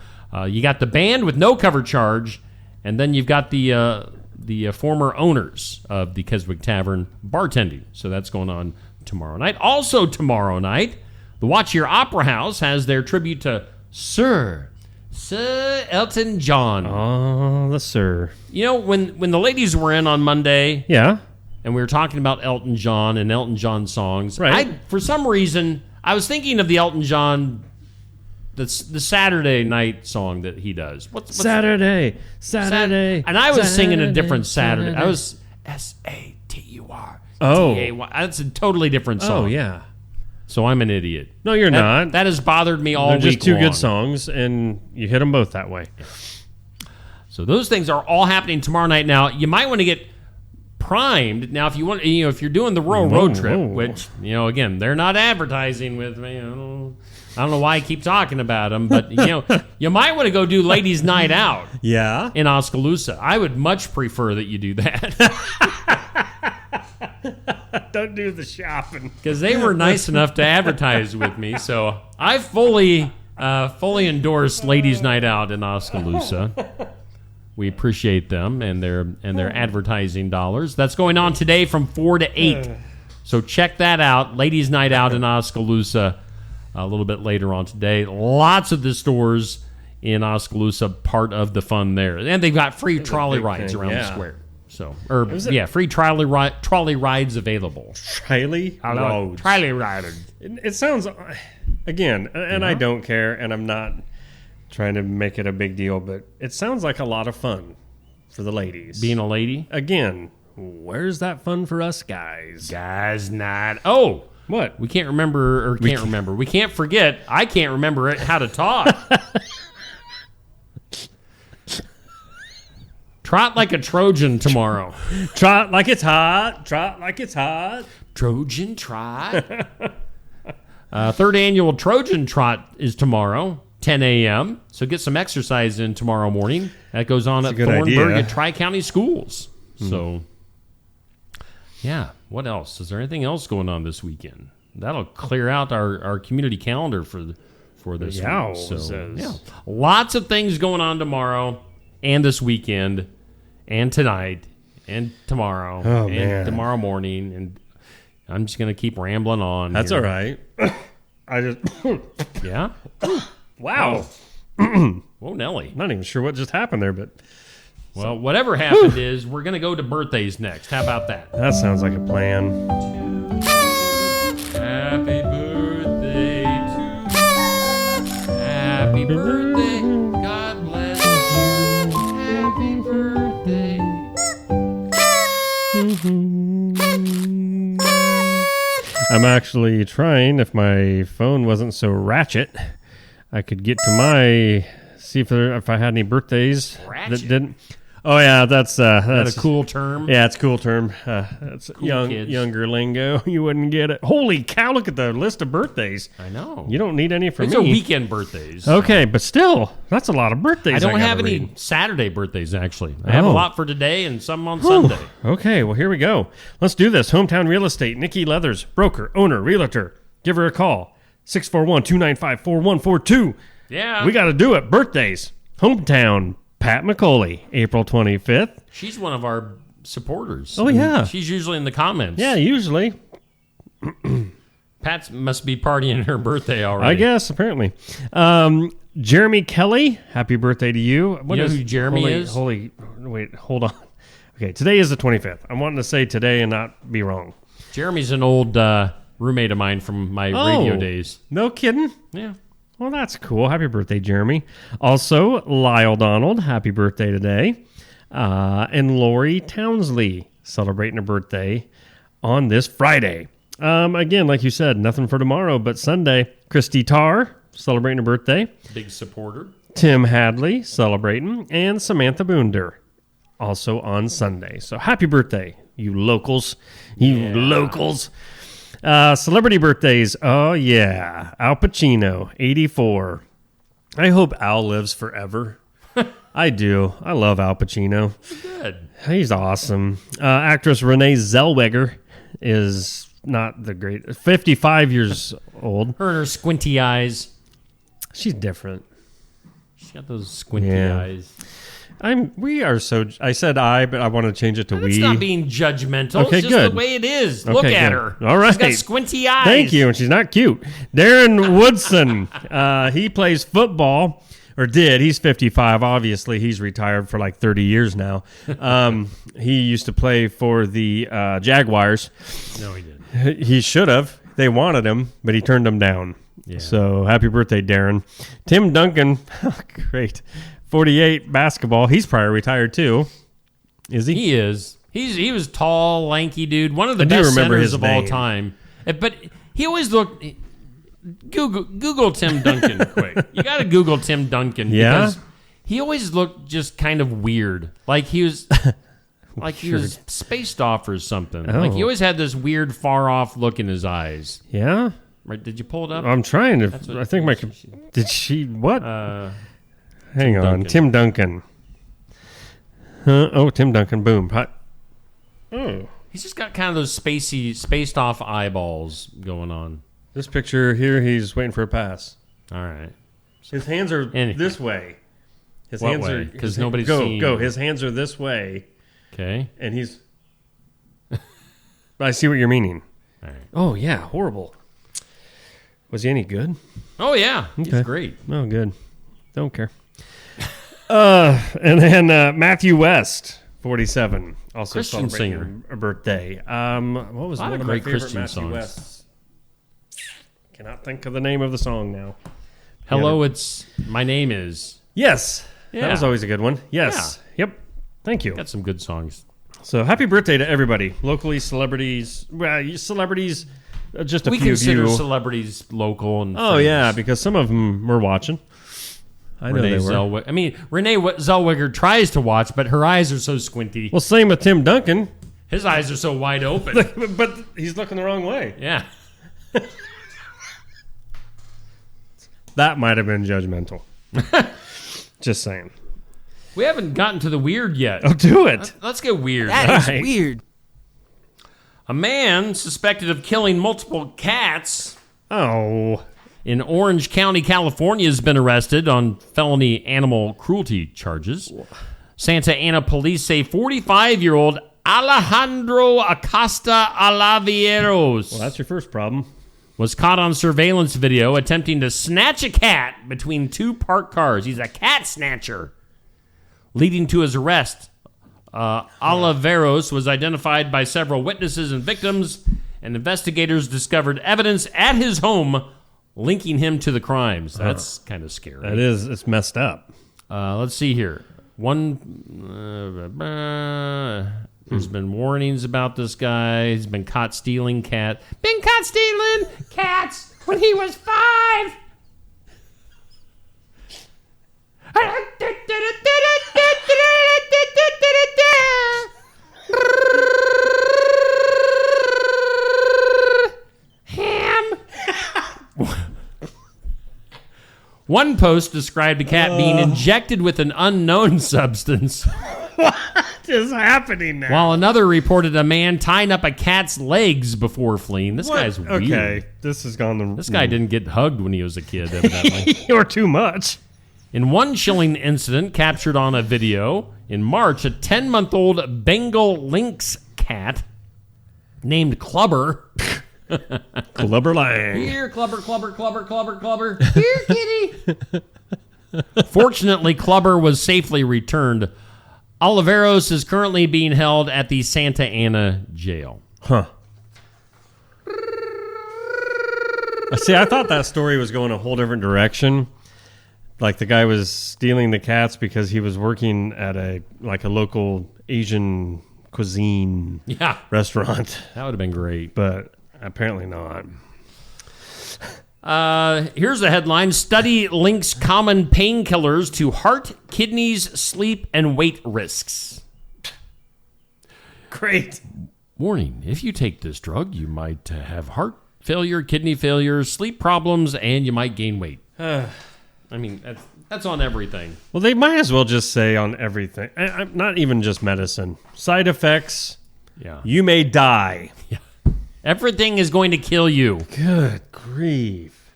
you got the band with no cover charge, and then you've got the former owners of the Keswick Tavern bartending. So that's going on tomorrow night. Also tomorrow night, the Watch Your Opera House has their tribute to Sir Elton John. Oh, the Sir. You know, when the ladies were in on Monday, Yeah. and we were talking about Elton John and Elton John songs, Right. For some reason, I was thinking of the Elton John, the Saturday night song that he does. What's Saturday. And I was singing a different Saturday. Saturday. I was SATUR. Oh. That's a totally different song. Oh, yeah. So I'm an idiot. No, you're not. That has bothered me all They're week just two long. good songs, and you hit them both that way. So those things are all happening tomorrow night. Now, you might want to get primed. Now, if you want, if you're doing the rural road trip, which again, they're not advertising with me. I don't know why I keep talking about them, but you might want to go do Ladies' Night Out. Yeah, in Oskaloosa. I would much prefer that you do that. Don't do the shopping because they were nice enough to advertise with me. So I fully endorse Ladies' Night Out in Oskaloosa. We appreciate them and their advertising dollars. That's going on today from 4 to 8. So check that out. Ladies' Night Out in Oskaloosa a little bit later on today. Lots of the stores in Oskaloosa part of the fun there. And they've got free trolley rides around the square. So, free trolley rides available. Trolley rides. It sounds, again, and I don't care, and I'm not trying to make it a big deal, but it sounds like a lot of fun for the ladies. Being a lady? Again, where's that fun for us guys? Guys not. Oh, what? We can't remember, or can't remember. We can't forget. I can't remember how to talk. Trot like a Trojan tomorrow. Trot like it's hot. Trot like it's hot. Trojan trot. Third annual Trojan Trot is tomorrow, 10 a.m. So get some exercise in tomorrow morning. That goes on at Thornburg at Tri-County Schools. So, yeah. What else? Is there anything else going on this weekend? That'll clear out our community calendar for this week. So, yeah. Lots of things going on tomorrow and this weekend and tonight and tomorrow tomorrow morning. And I'm just going to keep rambling on. That's all right. I just... Yeah? Wow. Whoa, Nelly. Not even sure what just happened there, but... Well, whatever happened is we're going to go to birthdays next. How about that? That sounds like a plan. Happy birthday to you. Happy birthday. God bless you. Happy birthday. I'm actually trying, if my phone wasn't so ratchet, I could get to see if I had any birthdays ratchet? That didn't... Oh yeah, that's a cool term. Yeah, it's a cool term. That's cool younger lingo. You wouldn't get it. Holy cow! Look at the list of birthdays. I know. You don't need any for me. These are weekend birthdays. Okay, but still, that's a lot of birthdays. I don't have any Saturday birthdays actually. I have a lot for today and some on Sunday. Okay, well here we go. Let's do this. Hometown Real Estate. Nikki Leathers, broker, owner, realtor. Give her a call. 641-295-4142. Yeah, we got to do it. Birthdays. Hometown. Pat McCauley, April 25th. She's one of our supporters. Oh, yeah. She's usually in the comments. Yeah, usually. Pat must be partying her birthday already. I guess, apparently. Jeremy Kelly, happy birthday to you. You know who Jeremy is? Wait, hold on. Okay, today is the 25th. I'm wanting to say today and not be wrong. Jeremy's an old roommate of mine from my radio days. No kidding? Yeah. Well, that's cool. Happy birthday, Jeremy. Also, Lyle Donald, happy birthday today. And Lori Townsley, celebrating a birthday on this Friday. Again, like you said, nothing for tomorrow, but Sunday. Christy Tarr, celebrating a birthday. Big supporter. Tim Hadley, celebrating. And Samantha Boonder, also on Sunday. So happy birthday, you locals. Locals. Celebrity birthdays. Oh, yeah. Al Pacino, 84. I hope Al lives forever. I do. I love Al Pacino. Good. He's awesome. Actress Renee Zellweger is not the great. 55 years old. Her and her squinty eyes. She's different. She's got those squinty eyes. I said I, but I want to change it to we. It's not being judgmental. Okay, it's just good. the way it is. Okay, Look at good. her. All right. She's got squinty eyes. Thank you, and she's not cute. Darren Woodson. He plays football, or did. He's 55. Obviously, he's retired for like 30 years now. He used to play for the Jaguars. No, he didn't. He should have. They wanted him, but he turned them down. Yeah. So happy birthday, Darren. Tim Duncan. Great. 48 basketball. He's probably retired too. Is he? He is. He was tall, lanky dude. One of the best centers of all time. But he always looked. Google Tim Duncan quick. You got to Google Tim Duncan. Yeah. Because he always looked just kind of weird. Like he was. like he was spaced off or something. Oh. Like he always had this weird, far off look in his eyes. Yeah. Right? Did you pull it up? I'm trying to. That's what I think my. Did she what? Hang on, Tim Duncan. Tim Duncan. Boom. Oh. He's just got kind of those spaced off eyeballs going on. This picture here, he's waiting for a pass. All right. His hands are this way. His What hands way? are Because nobody's go seen. go. His hands are this way. Okay. And he's. I see what you're meaning. All right. Oh yeah, horrible. Was he any good? Oh yeah, Okay. he's great. Oh good. Don't care. And then Matthew West, 47, also Christian celebrating singer. a birthday. What was A lot one of of my great favorite Christian Matthew songs. West's? Cannot think of the name of the song now. Hello, it's my name is. Yes, Yeah. that was always a good one. Yes, yep. Thank you. Got some good songs. So happy birthday to everybody, locally, celebrities. Well, celebrities, just a We few of consider you. celebrities local and. Oh famous. yeah, because some of them were watching. I know Renee they were. Zellweger. I mean, Renee Zellweger tries to watch, but her eyes are so squinty. Well, same with Tim Duncan. His eyes are so wide open. But he's looking the wrong way. Yeah. That might have been judgmental. Just saying. We haven't gotten to the weird yet. Oh, do it. Let's get weird. That is Right. weird. A man suspected of killing multiple cats in Orange County, California, has been arrested on felony animal cruelty charges. Santa Ana police say 45-year-old Alejandro Acosta Alavieros Well, that's your first problem. was caught on surveillance video attempting to snatch a cat between two parked cars. He's a cat snatcher, leading to his arrest. Oliveros was identified by several witnesses and victims, and investigators discovered evidence at his home linking him to the crimes. That's kind of scary. That is, it's messed up. Let's see here. There's been warnings about this guy. He's been caught stealing cat. Been caught stealing cats when he was 5. Ham. One post described a cat being injected with an unknown substance, What is happening now? while another reported a man tying up a cat's legs before fleeing. This What? guy's weird. Okay, this has gone the. This guy didn't get hugged when he was a kid, evidently. or too much. In one chilling incident captured on a video, in March, a 10-month-old Bengal lynx cat named Clubber. Clubber Lang. Here, Clubber, Clubber, Clubber, Clubber, Clubber. Here, kitty. Fortunately, Clubber was safely returned. Oliveros is currently being held at the Santa Ana jail. Huh. See, I thought that story was going a whole different direction. Like the guy was stealing the cats because he was working at a local Asian cuisine restaurant. That would have been great. But apparently not. Here's a headline. Study links common painkillers to heart, kidneys, sleep, and weight risks. Great. Warning, if you take this drug, you might have heart failure, kidney failure, sleep problems, and you might gain weight. I mean, that's on everything. Well, they might as well just say on everything. Not even just medicine. Side effects. Yeah. You may die. Yeah. Everything is going to kill you. Good grief.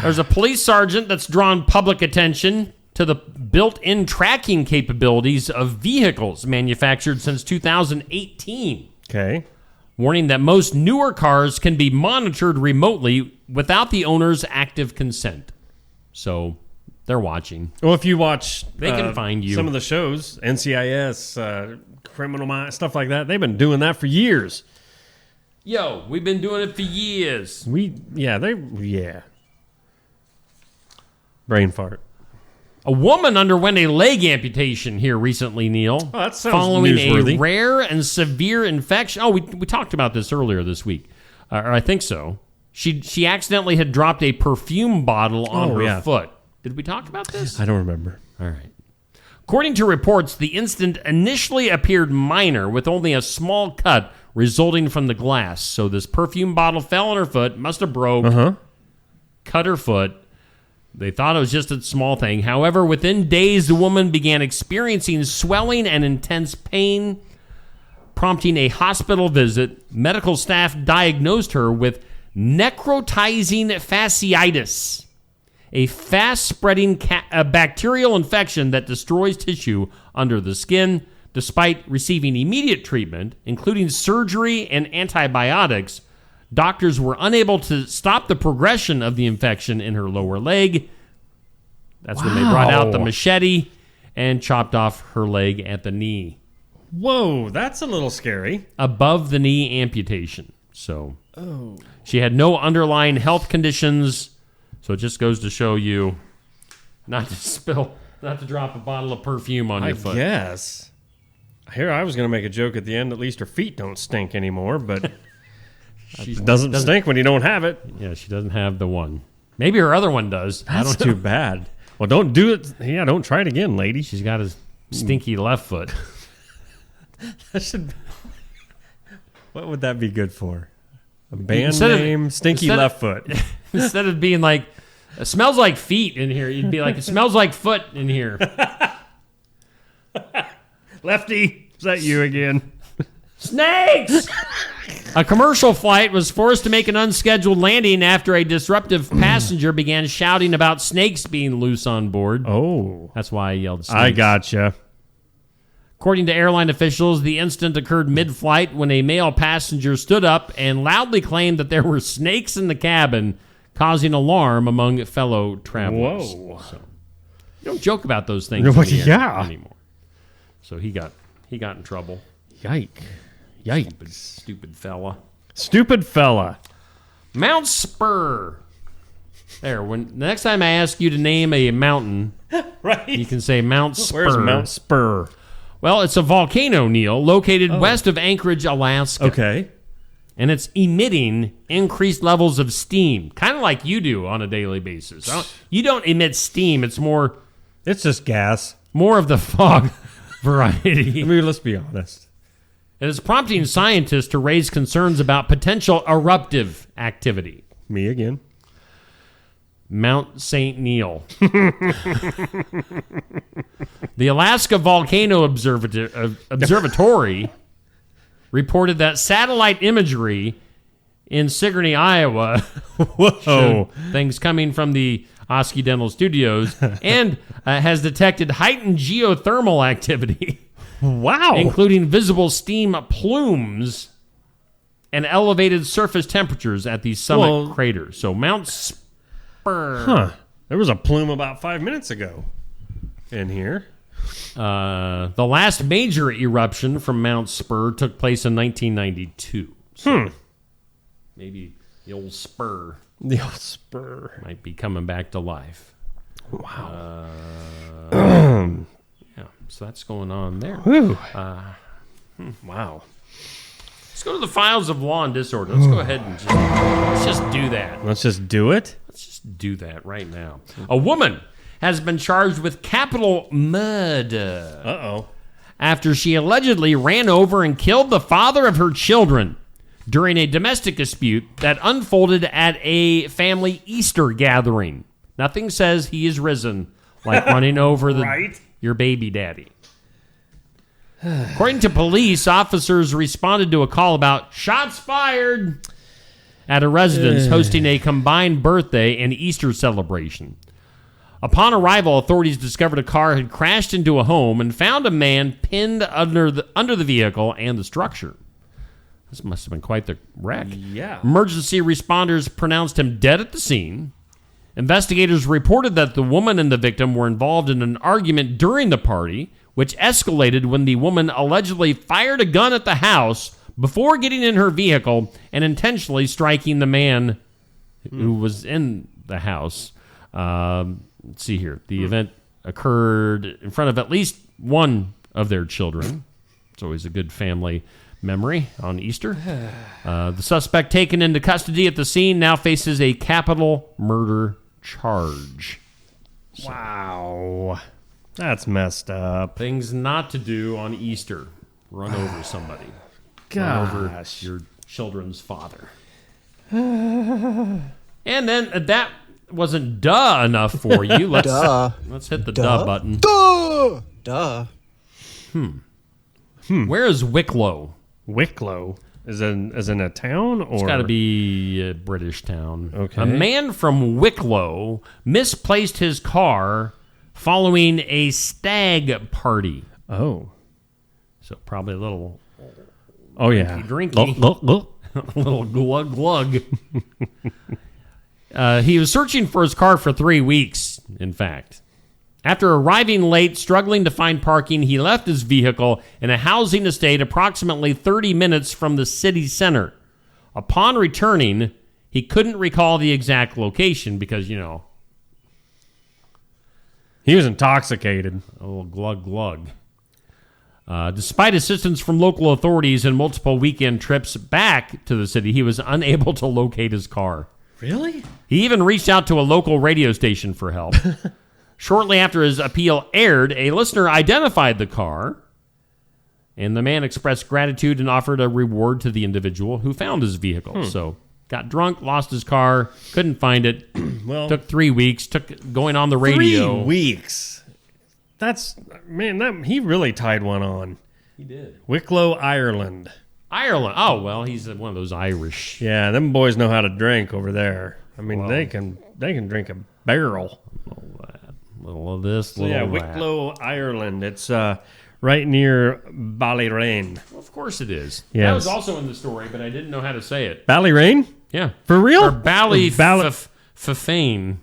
There's a police sergeant that's drawn public attention to the built-in tracking capabilities of vehicles manufactured since 2018. Okay. Warning that most newer cars can be monitored remotely without the owner's active consent. So they're watching. Well, if you watch, they can find you. Some of the shows, NCIS, Criminal Minds, stuff like that. They've been doing that for years. Yo, we've been doing it for years. Brain fart. A woman underwent a leg amputation here recently, Neil. Oh, that sounds following newsworthy. a rare and severe infection. Oh, we talked about this earlier this week. Or I think so. She accidentally had dropped a perfume bottle on her foot. Did we talk about this? I don't remember. All right. According to reports, the incident initially appeared minor, with only a small cut resulting from the glass. So this perfume bottle fell on her foot, must have broke, cut her foot. They thought it was just a small thing. However, within days, the woman began experiencing swelling and intense pain, prompting a hospital visit. Medical staff diagnosed her with necrotizing fasciitis, a fast-spreading bacterial infection that destroys tissue under the skin. Despite receiving immediate treatment, including surgery and antibiotics, doctors were unable to stop the progression of the infection in her lower leg. That's when they brought out the machete and chopped off her leg at the knee. Whoa, that's a little scary. Above the knee amputation. So she had no underlying health conditions. So it just goes to show you not to drop a bottle of perfume on your foot. Yes. Here, I was going to make a joke at the end. At least her feet don't stink anymore, but it doesn't stink when you don't have it. Yeah, she doesn't have the one. Maybe her other one does. That's too bad. Well, don't do it. Yeah, don't try it again, lady. She's got a stinky left foot. What would that be good for? A band name, Stinky Left Foot. Instead of being like, it smells like feet in here, you'd be like, it smells like foot in here. Lefty, is that you again? Snakes! A commercial flight was forced to make an unscheduled landing after a disruptive passenger began shouting about snakes being loose on board. Oh. That's why I yelled snakes. I gotcha. According to airline officials, the incident occurred mid-flight when a male passenger stood up and loudly claimed that there were snakes in the cabin, causing alarm among fellow travelers. Whoa. So, you don't joke about those things in the air anymore. So he got in trouble. Yikes. Stupid fella. Stupid fella. Mount Spur. There, when the next time I ask you to name a mountain, right, you can say Mount Spur. Where's Mount Spur? Well, it's a volcano, Neil, located west of Anchorage, Alaska. Okay. And it's emitting increased levels of steam, kind of like you do on a daily basis. You don't emit steam. It's more... It's just gas. More of the fog variety. I mean, let's be honest. It is prompting scientists to raise concerns about potential eruptive activity. Me again. Mount St. Neil. The Alaska Volcano Observatory reported that satellite imagery in Sigourney, Iowa, whoa, things coming from the Oski Dental Studios, and has detected heightened geothermal activity. Wow. Including visible steam plumes and elevated surface temperatures at the summit crater. So Mount Spur. Huh. There was a plume about 5 minutes ago in here. The last major eruption from Mount Spur took place in 1992. So maybe the old spur. The old spur. Might be coming back to life. Wow. Yeah, so that's going on there. Wow. Let's go to the files of law and disorder. Let's go ahead and let's just do that. Let's just do it? Let's just do that right now. A woman has been charged with capital murder. Uh-oh. After she allegedly ran over and killed the father of her children during a domestic dispute that unfolded at a family Easter gathering. Nothing says he is risen like running over your baby daddy. According to police, officers responded to a call about shots fired at a residence hosting a combined birthday and Easter celebration. Upon arrival, authorities discovered a car had crashed into a home and found a man pinned under the vehicle and the structure. This must have been quite the wreck. Yeah. Emergency responders pronounced him dead at the scene. Investigators reported that the woman and the victim were involved in an argument during the party, which escalated when the woman allegedly fired a gun at the house before getting in her vehicle and intentionally striking the man who was in the house. Let's see here. The event occurred in front of at least one of their children. It's always a good family memory on Easter. The suspect taken into custody at the scene now faces a capital murder charge. Wow. That's messed up. Things not to do on Easter. Run over somebody. Run over your children's father. And then that wasn't duh enough for you. Let's hit the duh button. Duh. Where is Wicklow? Wicklow? As in a town? Or? It's got to be a British town. Okay. A man from Wicklow misplaced his car following a stag party. Oh. So probably a little... Oh, yeah. Drinky. A little glug glug. He was searching for his car for 3 weeks, in fact. After arriving late, struggling to find parking, he left his vehicle in a housing estate approximately 30 minutes from the city center. Upon returning, he couldn't recall the exact location because, you know... He was intoxicated. A little glug glug. Despite assistance from local authorities and multiple weekend trips back to the city, he was unable to locate his car. Really? He even reached out to a local radio station for help. Shortly after his appeal aired, a listener identified the car, and the man expressed gratitude and offered a reward to the individual who found his vehicle. So, got drunk, lost his car, couldn't find it. Well, took 3 weeks, going on the radio. 3 weeks. That's, man, he really tied one on. He did. Wicklow, Ireland. Ireland. Oh, well, he's one of those Irish. Yeah, them boys know how to drink over there. I mean, they can drink a barrel. Little of this, so little yeah, of Wicklow, Ireland. It's right near Ballyrane. Well, of course it is. Yes. That was also in the story, but I didn't know how to say it. Ballyrane? Yeah. For real? Or Ballyfafane.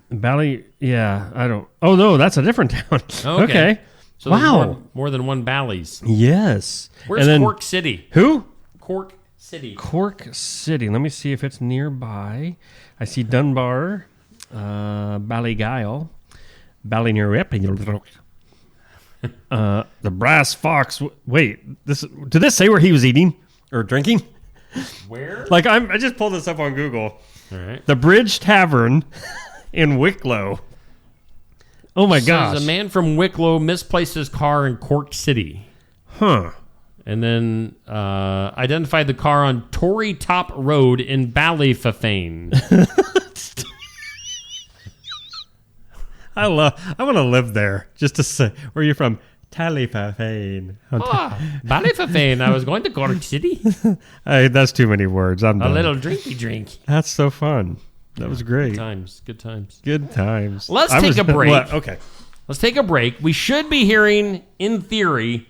Yeah, I don't... Oh, no, that's a different town. Okay. So wow. there's more than one Bally's. Yes. Where's Cork City? Who? Cork City. Cork City. Let me see if it's nearby. I see Dunbar, Ballygyle, Ballynearep. The Brass Fox. Wait, did this say where he was eating or drinking? Where? Like I just pulled this up on Google. All right. The Bridge Tavern in Wicklow. Oh my gosh. A man from Wicklow misplaced his car in Cork City. Huh. And then identified the car on Torrey Top Road in Ballyfafane. I want to live there just to say, where are you from? Ballyfafane. Ballyfafane. I was going to Cork City. Hey, that's too many words. I'm done. A little drinky drink. That's so fun. That was great. Good times. Good times. Let's take a break. What? Okay. Let's take a break. We should be hearing, in theory...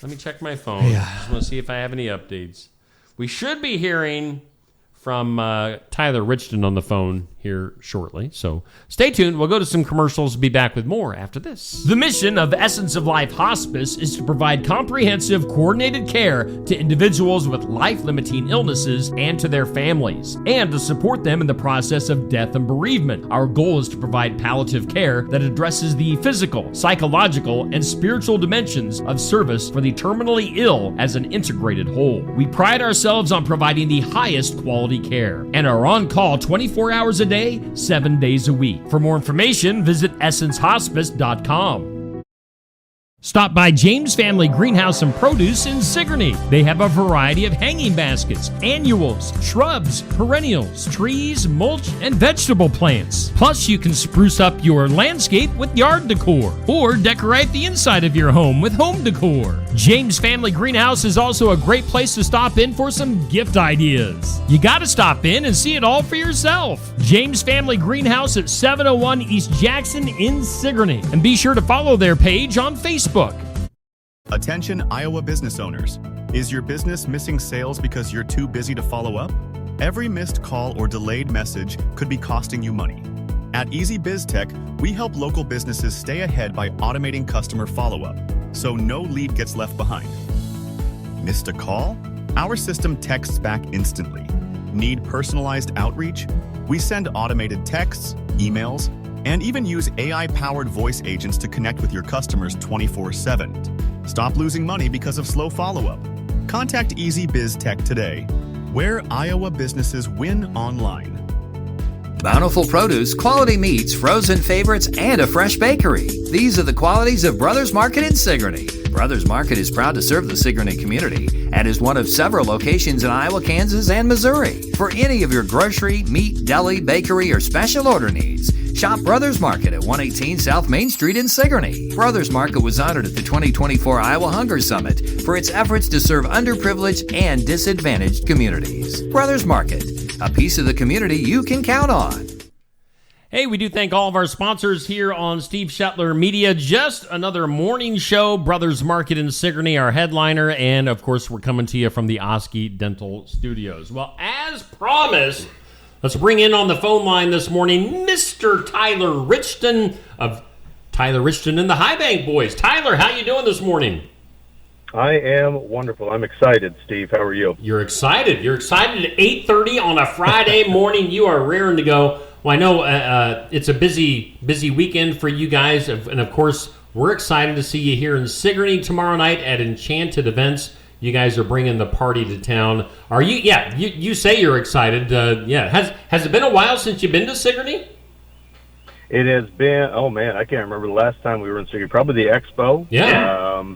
Let me check my phone. Yeah. Just want to see if I have any updates. We should be hearing from Tyler Richton on the phone here shortly. So stay tuned. We'll go to some commercials. Be back with more after this. The mission of Essence of Life Hospice is to provide comprehensive, coordinated care to individuals with life-limiting illnesses and to their families, and to support them in the process of death and bereavement. Our goal is to provide palliative care that addresses the physical, psychological, and spiritual dimensions of service for the terminally ill as an integrated whole. We pride ourselves on providing the highest quality care and are on call 24 hours a day, 7 days a week. For more information, visit essencehospice.com. Stop by James Family Greenhouse and Produce in Sigourney. They have a variety of hanging baskets, annuals, shrubs, perennials, trees, mulch, and vegetable plants. Plus, you can spruce up your landscape with yard decor or decorate the inside of your home with home decor. James Family Greenhouse is also a great place to stop in for some gift ideas. You got to stop in and see it all for yourself. James Family Greenhouse at 701 East Jackson in Sigourney. And be sure to follow their page on Facebook. Attention Iowa business owners. Is your business missing sales because you're too busy to follow up? Every missed call or delayed message could be costing you money. At Easy Biz Tech, we help local businesses stay ahead by automating customer follow-up, so no lead gets left behind. Missed a call? Our system texts back instantly. Need personalized outreach? We send automated texts, emails, and even use AI-powered voice agents to connect with your customers 24/7. Stop losing money because of slow follow-up. Contact Easy Biz Tech today, where Iowa businesses win online. Bountiful produce, quality meats, frozen favorites, and a fresh bakery. These are the qualities of Brothers Market in Sigourney. Brothers Market is proud to serve the Sigourney community and is one of several locations in Iowa, Kansas, and Missouri. For any of your grocery, meat, deli, bakery, or special order needs, shop Brothers Market at 118 South Main Street in Sigourney. Brothers Market was honored at the 2024 Iowa Hunger Summit for its efforts to serve underprivileged and disadvantaged communities. Brothers Market, a piece of the community you can count on. Hey, we do thank all of our sponsors here on Steve Shetler Media. Just another morning show, Brothers Market in Sigourney, our headliner, and of course, we're coming to you from the Oski Dental Studios. Well, as promised, let's bring in on the phone line this morning Mr. Tyler Richton of Tyler Richton and the High Bank Boys. Tyler, how you doing this morning? I am wonderful. I'm excited, Steve. How are you? You're excited. You're excited at 8:30 on a Friday morning. You are raring to go. Well, I know it's a busy weekend for you guys, and of course, we're excited to see you here in Sigourney tomorrow night at Enchanted Events. You guys are bringing the party to town. Are you? Yeah, you say you're excited. Yeah, has it been a while since you've been to Sigourney? It has been. Oh man, I can't remember the last time we were in Sigourney. Probably the Expo. Yeah.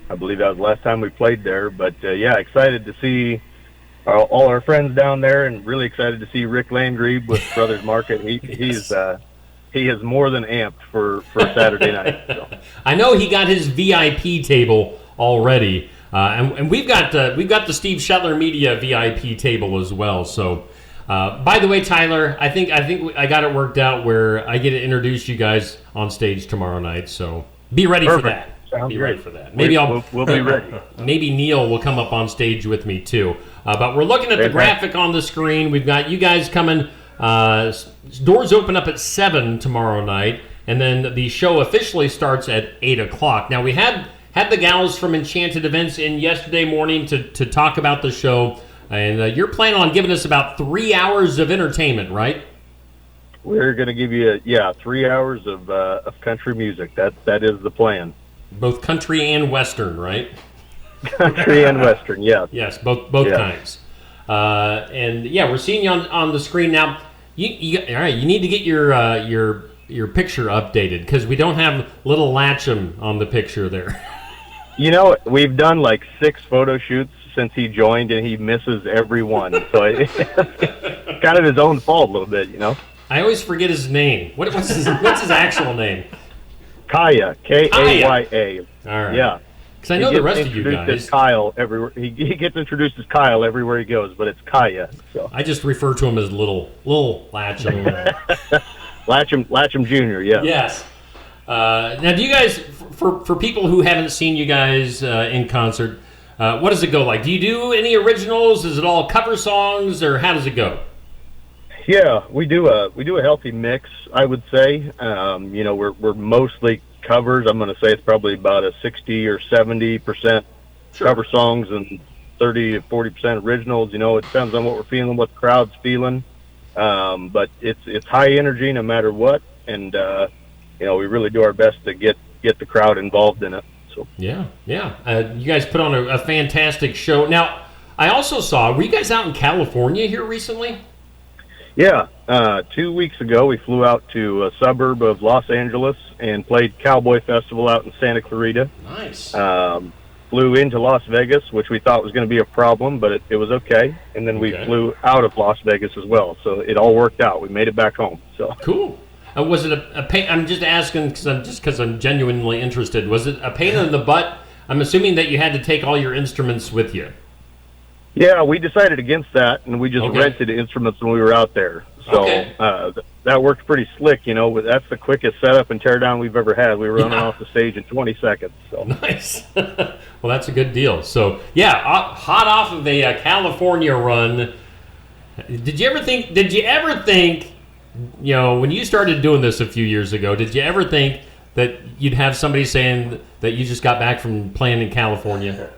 I believe that was the last time we played there. But yeah, excited to see all our friends down there, and really excited to see Rick Landgrebe with Brothers Market. He is more than amped for Saturday night. So. I know he got his VIP table already, and we've got the Steve Shetler Media VIP table as well. So, by the way, Tyler, I think I got it worked out where I get to introduce you guys on stage tomorrow night. So be ready for that. Sounds be great. ready for that. Maybe we'll be ready. Maybe Neil will come up on stage with me too. But we're looking at the graphic on the screen. We've got you guys coming. Doors open up at 7 tomorrow night, and then the show officially starts at 8 o'clock. Now, we had the gals from Enchanted Events in yesterday morning to talk about the show, and you're planning on giving us about 3 hours of entertainment, right? We're going to give you 3 hours of country music. That is the plan. Both country and western, right? Country and western, yes. Yes, both kinds. And yeah, we're seeing you on the screen now. All right, you need to get your picture updated because we don't have little Latcham on the picture there. You know, we've done like 6 photo shoots since he joined, and he misses every one. So it's kind of his own fault a little bit, you know. I always forget his name. What's his actual name? Kaya, Kaya. All right. Yeah. Because I know the rest of you guys. As Kyle everywhere. He gets introduced as Kyle everywhere he goes, but it's Kaya. So I just refer to him as little Latcham. Latcham Jr. Yeah. Yes. Now, do you guys, for people who haven't seen you guys in concert, what does it go like? Do you do any originals? Is it all cover songs, or how does it go? Yeah, we do a healthy mix, I would say. You know, we're mostly covers. I'm going to say it's probably about a 60 or 70% cover songs and 30 to 40% originals. You know, it depends on what we're feeling, what the crowd's feeling. But it's high energy no matter what, and you know, we really do our best to get the crowd involved in it. So yeah. You guys put on a fantastic show. Now, I also saw, were you guys out in California here recently? Yeah, 2 weeks ago we flew out to a suburb of Los Angeles and played Cowboy Festival out in Santa Clarita. Nice. Flew into Las Vegas, which we thought was going to be a problem, but it was okay. And then we flew out of Las Vegas as well, so it all worked out. We made it back home. So cool. Was it a pain? I'm just asking because I'm genuinely interested. Was it a pain in the butt? I'm assuming that you had to take all your instruments with you. Yeah, we decided against that, and we just rented instruments when we were out there. So that worked pretty slick, you know. That's the quickest setup and teardown we've ever had. We were running off the stage in 20 seconds. So. Nice. Well, that's a good deal. So, yeah, hot off of a California run, did you ever think, you know, when you started doing this a few years ago, did you ever think that you'd have somebody saying that you just got back from playing in California?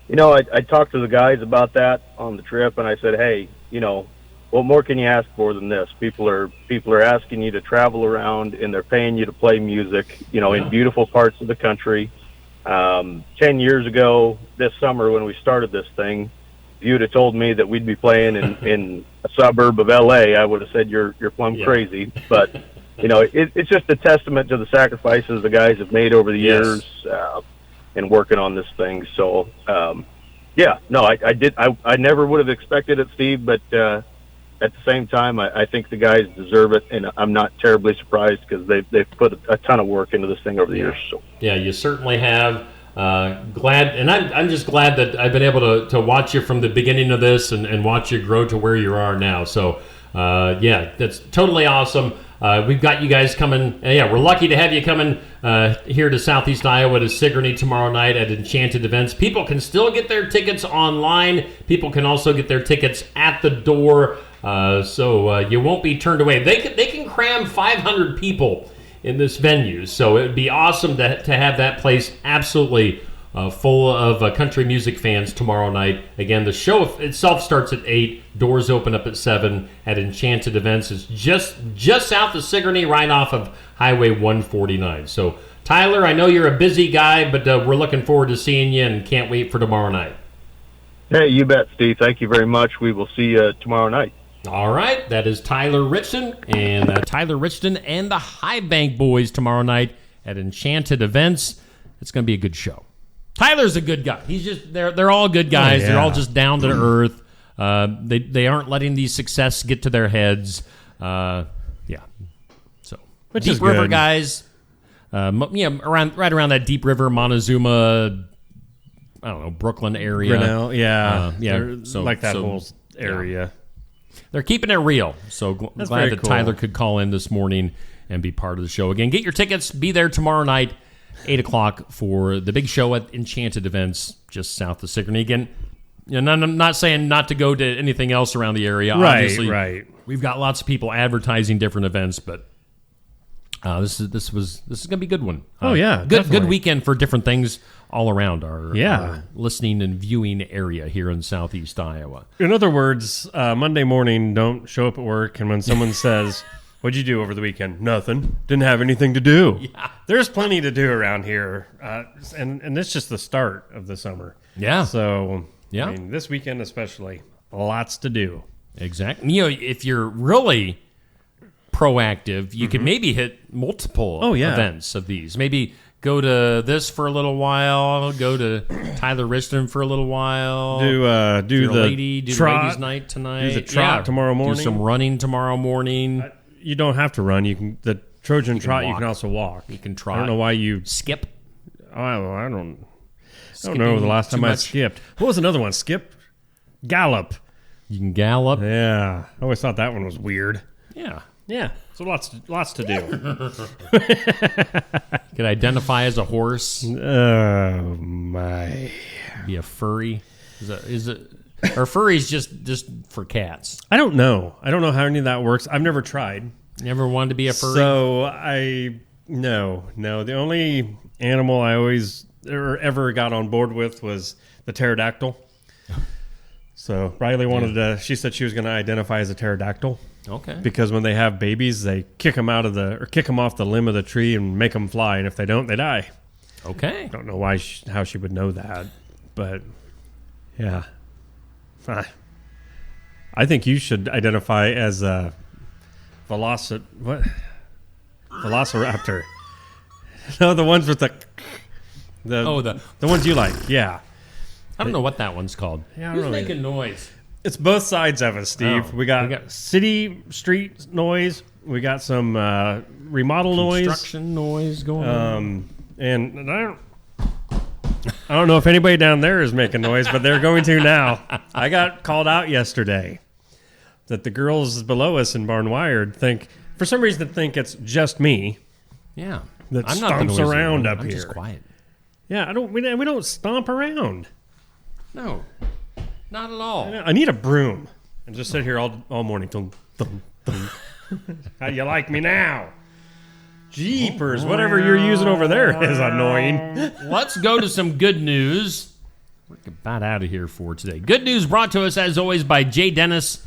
You know, I talked to the guys about that on the trip, and I said, hey, you know, what more can you ask for than this? People are asking you to travel around, and they're paying you to play music, you know, in beautiful parts of the country. 10 years ago this summer when we started this thing, you'd have told me that we'd be playing in a suburb of L.A., I would have said you're plumb crazy. But it's just a testament to the sacrifices the guys have made over the years and working on this thing. So I never would have expected it, Steve, but at the same time, I think the guys deserve it, and I'm not terribly surprised because they've put a ton of work into this thing over the years. So. Yeah, you certainly have. Glad, and I'm just glad that I've been able to watch you from the beginning of this and watch you grow to where you are now. So, that's totally awesome. We've got you guys coming. We're lucky to have you coming here to Southeast Iowa to Sigourney tomorrow night at Enchanted Events. People can still get their tickets online. People can also get their tickets at the door. So you won't be turned away. They can cram 500 people in this venue, so it would be awesome to have that place absolutely full of country music fans tomorrow night. Again, the show itself starts at 8. Doors open up at 7 at Enchanted Events. It's just south of Sigourney, right off of Highway 149. So, Tyler, I know you're a busy guy, but we're looking forward to seeing you and can't wait for tomorrow night. Hey, you bet, Steve. Thank you very much. We will see you tomorrow night. All right, that is Tyler Richton and the High Bank Boys tomorrow night at Enchanted Events. It's going to be a good show. Tyler's a good guy. He's just they're all good guys. They're all just down to earth. They aren't letting these success get to their heads. So Which Deep is River good. guys. Right around that Deep River, Montezuma, I don't know, Brooklyn area. Grinnell, So like that whole area. Yeah. They're keeping it real. So That's glad very that cool. Tyler could call in this morning and be part of the show. Again, get your tickets. Be there tomorrow night, 8 o'clock, for the big show at Enchanted Events just south of Sigourney. Again, I'm not saying not to go to anything else around the area. Obviously, Right. We've got lots of people advertising different events, but this is going to be a good one. Good definitely. weekend for different things all around our listening and viewing area here in Southeast Iowa. In other words, Monday morning, don't show up at work, and when someone says, "What'd you do over the weekend?" Nothing. Didn't have anything to do. Yeah. There's plenty to do around here, and it's just the start of the summer. Yeah. So, Yeah. I mean, this weekend especially, lots to do. Exactly. If you're really proactive, you could maybe hit multiple events of these. Maybe go to this for a little while, go to Tyler Richton for a little while. Do the ladies' night tonight. Do the trot tomorrow morning. Do some running tomorrow morning. You don't have to run. You can the Trojan trot. You can also walk. You can trot. I don't know why you skip. I don't know the last time I skipped. What was another one? Skip, gallop. You can gallop. Yeah, I always thought that one was weird. Yeah. Yeah. So lots to do. You could identify as a horse. Oh my! Be a furry. Is it? Or furry's just for cats? I don't know. I don't know how any of that works. I've never tried. Never wanted to be a furry. So no. The only animal I always or ever got on board with was the pterodactyl. So Riley wanted to. She said she was going to identify as a pterodactyl. Okay. Because when they have babies, they kick them off the limb of the tree and make them fly, and if they don't, they die. Okay. I don't know how she would know that, but yeah. I think you should identify as a velociraptor. No, the ones with the ones you like. Yeah. I don't know what that one's called. Yeah, Who's really. making noise? It's both sides of it, Steve. Oh, we got city street noise. We got some remodel Construction noise going on. And I don't know if anybody down there is making noise, but they're going to now. I got called out yesterday that the girls below us in Barnwired think it's just me. Yeah, that I'm not the stomps noisy around one. up I'm here. just quiet. Yeah, we don't stomp around. No, not at all. I need a broom and just sit here all morning. Thum, thum, thum. How do you like me now? Jeepers, whatever you're using over there is annoying. Let's go to some good news. We're about out of here for today. Good news brought to us, as always, by Jay Dennis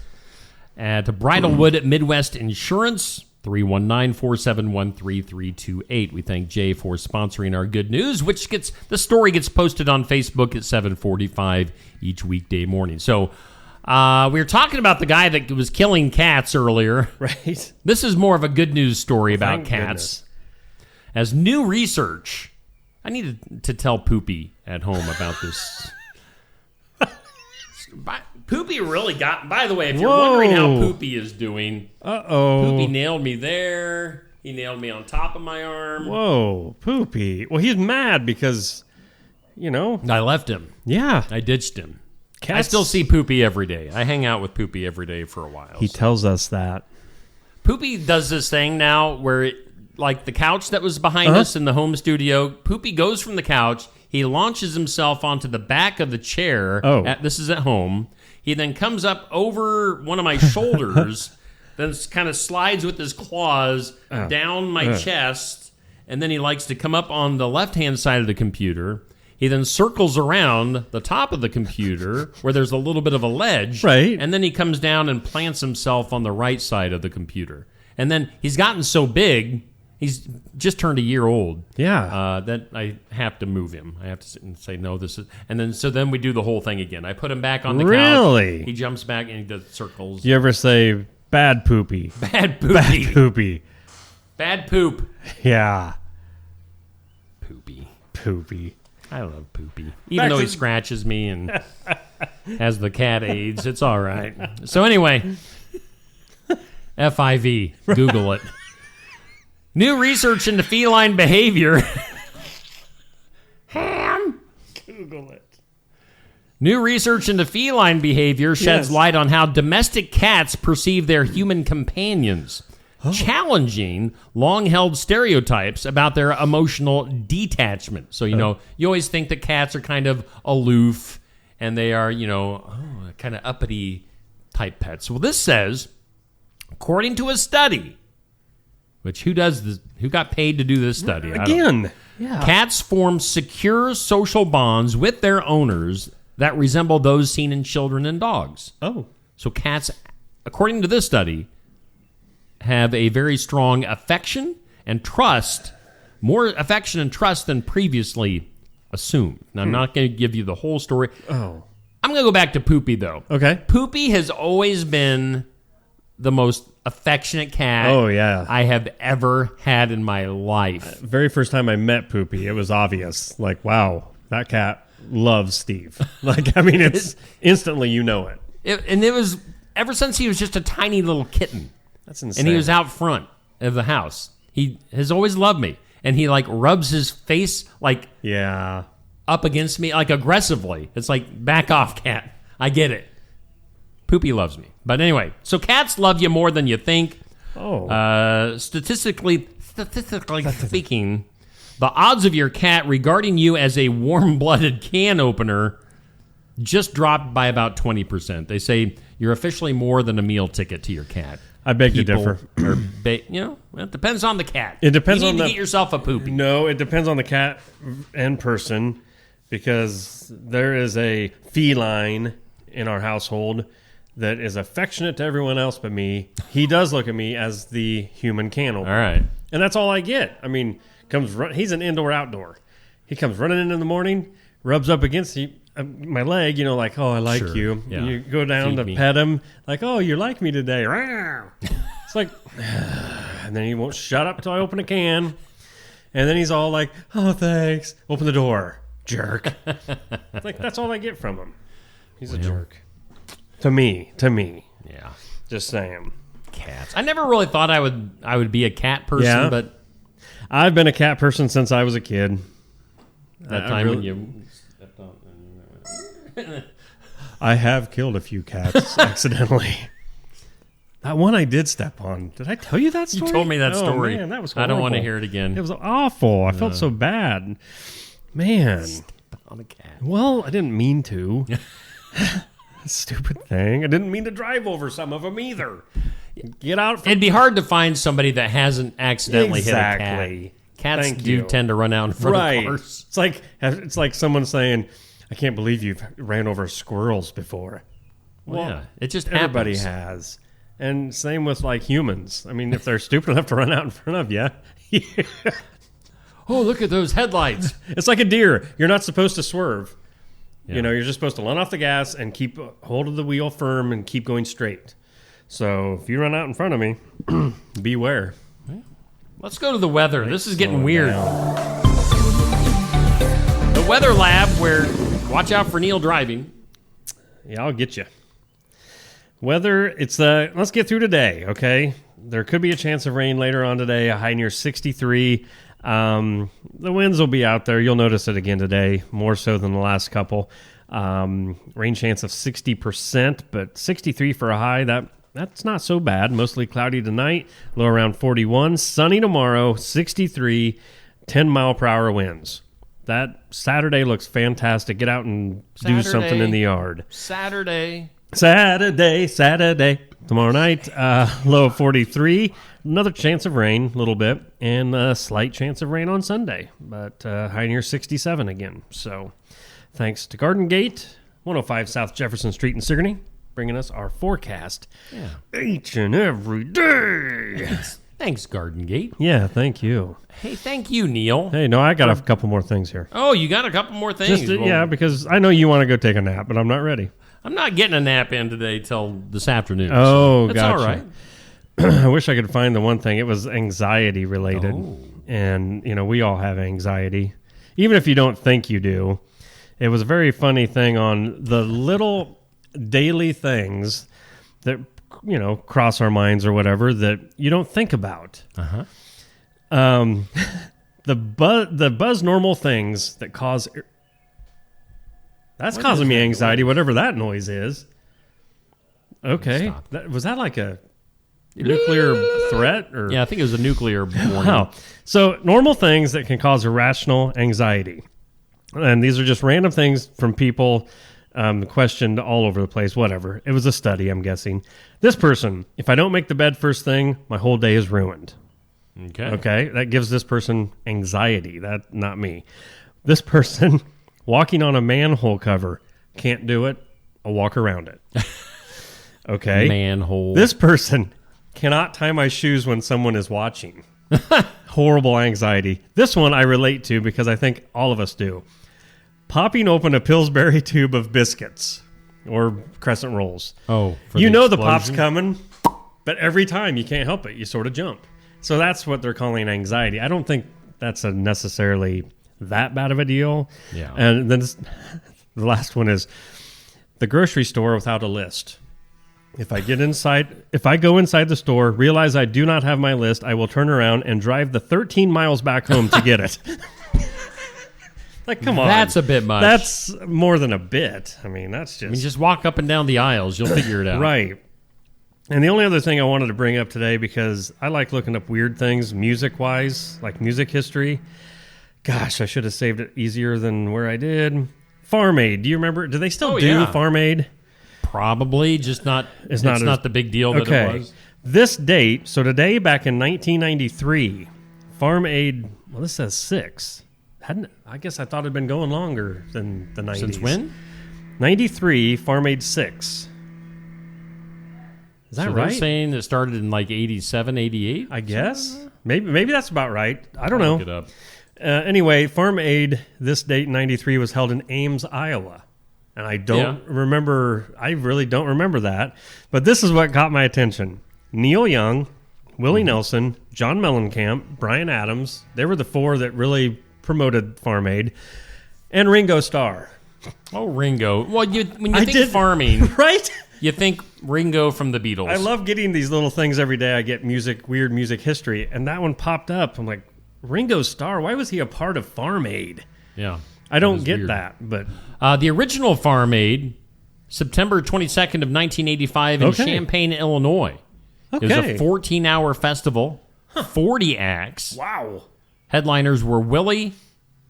at Bridalwood Midwest Insurance. 319-471-3328. We thank Jay for sponsoring our good news, which the story gets posted on Facebook at 7:45 each weekday morning. So we were talking about the guy that was killing cats earlier. Right. This is more of a good news story about Thank cats. goodness. As new research, I needed to tell Poopy at home about this. Poopy really got... By the way, if you're wondering how Poopy is doing... Poopy nailed me there. He nailed me on top of my arm. Whoa, Poopy. Well, he's mad because, I left him. Yeah. I ditched him. Cats... I still see Poopy every day. I hang out with Poopy every day for a while. He tells us that. Poopy does this thing now where, like the couch that was behind us in the home studio, Poopy goes from the couch. He launches himself onto the back of the chair. This is at home. He then comes up over one of my shoulders, then kind of slides with his claws down my chest, and then he likes to come up on the left-hand side of the computer. He then circles around the top of the computer where there's a little bit of a ledge, right? And then he comes down and plants himself on the right side of the computer. And then he's gotten so big... He's just turned a year old. Yeah. That I have to move him. I have to sit and say, no, this is... And then we do the whole thing again. I put him back on the couch. Really? He jumps back and he does circles. You ever say, bad Poopy? Bad Poopy. Bad Poopy. Bad poop. Yeah. Poopy. I love Poopy. Even though he scratches me and has the cat AIDS, it's all right. So anyway, FIV. Google it. New research into feline behavior. Google it. New research into feline behavior sheds light on how domestic cats perceive their human companions, challenging long-held stereotypes about their emotional detachment. So, you always think that cats are kind of aloof and they are, kind of uppity type pets. Well, this says, according to a study, which who does this? Who got paid to do this study? Again, Cats form secure social bonds with their owners that resemble those seen in children and dogs. Oh. So cats, according to this study, have a very strong affection and trust, more affection and trust than previously assumed. Now, I'm not going to give you the whole story. Oh. I'm going to go back to Poopy, though. Okay. Poopy has always been the most affectionate cat I have ever had in my life. Very first time I met Poopy, it was obvious. Like, wow, that cat loves Steve. It's instantly it. And it was ever since he was just a tiny little kitten. That's insane. And he was out front of the house. He has always loved me. And he rubs his face up against me aggressively. It's like, back off, cat. I get it. Poopy loves me. But anyway, so cats love you more than you think. Statistically speaking, the odds of your cat regarding you as a warm-blooded can opener just dropped by about 20%. They say you're officially more than a meal ticket to your cat. I beg to differ. It depends on the cat. It depends you on need to get yourself a Poopy. No, it depends on the cat and person, because there is a feline in our household that is affectionate to everyone else but me. He does look at me as the human can opener. All right. And that's all I get. I mean, he's an indoor-outdoor. He comes running in the morning, rubs up against my leg, I like you. Yeah. And you go down to pet him, like, oh, you like me today. It's like, and then he won't shut up until I open a can. And then he's all like, oh, thanks. Open the door, jerk. It's like, that's all I get from him. He's a jerk. To me. Yeah. Just saying. Cats. I never really thought I would be a cat person, but I've been a cat person since I was a kid. That time when you stepped on. I have killed a few cats accidentally. That one I did step on. Did I tell you that story? You told me that story. Man, that was horrible. I don't want to horrible. hear it again. It was awful. I felt so bad. Man. Step on a cat. Well, I didn't mean to. Stupid thing. I didn't mean to drive over some of them either. Get out. It'd be hard to find somebody that hasn't accidentally hit a cat. Cats tend to run out in front of cars. It's like someone saying, I can't believe you've ran over squirrels before. Well, yeah, it just everybody happens. has. And same with like humans. I mean, if they're stupid enough to run out in front of you, oh, look at those headlights. It's like a deer. You're not supposed to swerve. Yeah. You know, you're just supposed to let off the gas and keep hold of the wheel firm and keep going straight. So if you run out in front of me, beware. Let's go to the weather. This is getting weird. The Weather Lab, where watch out for Neil driving. Yeah, I'll get you. Weather, it's let's get through today, okay? There could be a chance of rain later on today, a high near 63. The winds will be out there. You'll notice it again today, more so than the last couple. Rain chance of 60%, but 63 for a high, that's not so bad. Mostly cloudy tonight, low around 41. Sunny tomorrow, 63, 10-mile-per-hour winds. That Saturday looks fantastic. Get out and do something in the yard. Saturday. Tomorrow night, low of 43. Another chance of rain, a little bit, and a slight chance of rain on Sunday, but high near 67 again. So thanks to Garden Gate, 105 South Jefferson Street in Sigourney, bringing us our forecast each and every day. Thanks, Garden Gate. Yeah, thank you. Hey, thank you, Neil. Hey, no, I got a couple more things here. Oh, you got a couple more things? Yeah, because I know you want to go take a nap, but I'm not ready. I'm not getting a nap in today till this afternoon. Oh, so that's gotcha. all right. I wish I could find the one thing. It was anxiety related. Oh. And, you know, we all have anxiety. Even if you don't think you do. It was a very funny thing on the little daily things that, you know, cross our minds or whatever that you don't think about. Uh-huh. The buzz normal things that cause... That's causing me anxiety, whatever that noise is. Okay. Was that like a nuclear threat? Or? Yeah, I think it was a nuclear warning. Wow. So normal things that can cause irrational anxiety. And these are just random things from people questioned all over the place, whatever. It was a study, I'm guessing. This person, if I don't make the bed first thing, my whole day is ruined. Okay. That gives this person anxiety. That not me. This person... walking on a manhole cover. Can't do it. I'll walk around it. Okay. Manhole. This person cannot tie my shoes when someone is watching. Horrible anxiety. This one I relate to because I think all of us do. Popping open a Pillsbury tube of biscuits or crescent rolls. Oh, you know the pop's coming, but every time you can't help it. You sort of jump. So that's what they're calling anxiety. I don't think that's a necessarily... that bad of a deal. Yeah. And then the last one is the grocery store without a list. If I go inside the store, realize I do not have my list, I will turn around and drive the 13 miles back home to get it. Like, come on. That's a bit much. That's more than a bit. I mean, that's just... just walk up and down the aisles. You'll figure it out. Right. And the only other thing I wanted to bring up today, because I like looking up weird things music-wise, like music history. Gosh, I should have saved it easier than where I did. Farm Aid. Do you remember? Do they still do Farm Aid? Probably, just not. It's not the big deal that it was. This date, so today back in 1993, Farm Aid, well, this says 6. I guess I thought it had been going longer than the 90s. Since when? 93, Farm Aid 6. Is that right? They're saying it started in like 87, 88? I guess. Maybe that's about right. I don't know. Look it up. Anyway, Farm Aid, this date, 93, was held in Ames, Iowa. And I don't remember, I really don't remember that. But this is what caught my attention. Neil Young, Willie Nelson, John Mellencamp, Bryan Adams, they were the 4 that really promoted Farm Aid, and Ringo Starr. Oh, Ringo. Well, when you think farming, right? You think Ringo from the Beatles. I love getting these little things every day. I get weird music history, and that one popped up. I'm like, Ringo Starr, why was he a part of Farm Aid? Yeah. I don't get that, but... the original Farm Aid, September 22nd of 1985 in Champaign, Illinois. Okay. It was a 14-hour festival, 40 acts. Wow. Headliners were Willie,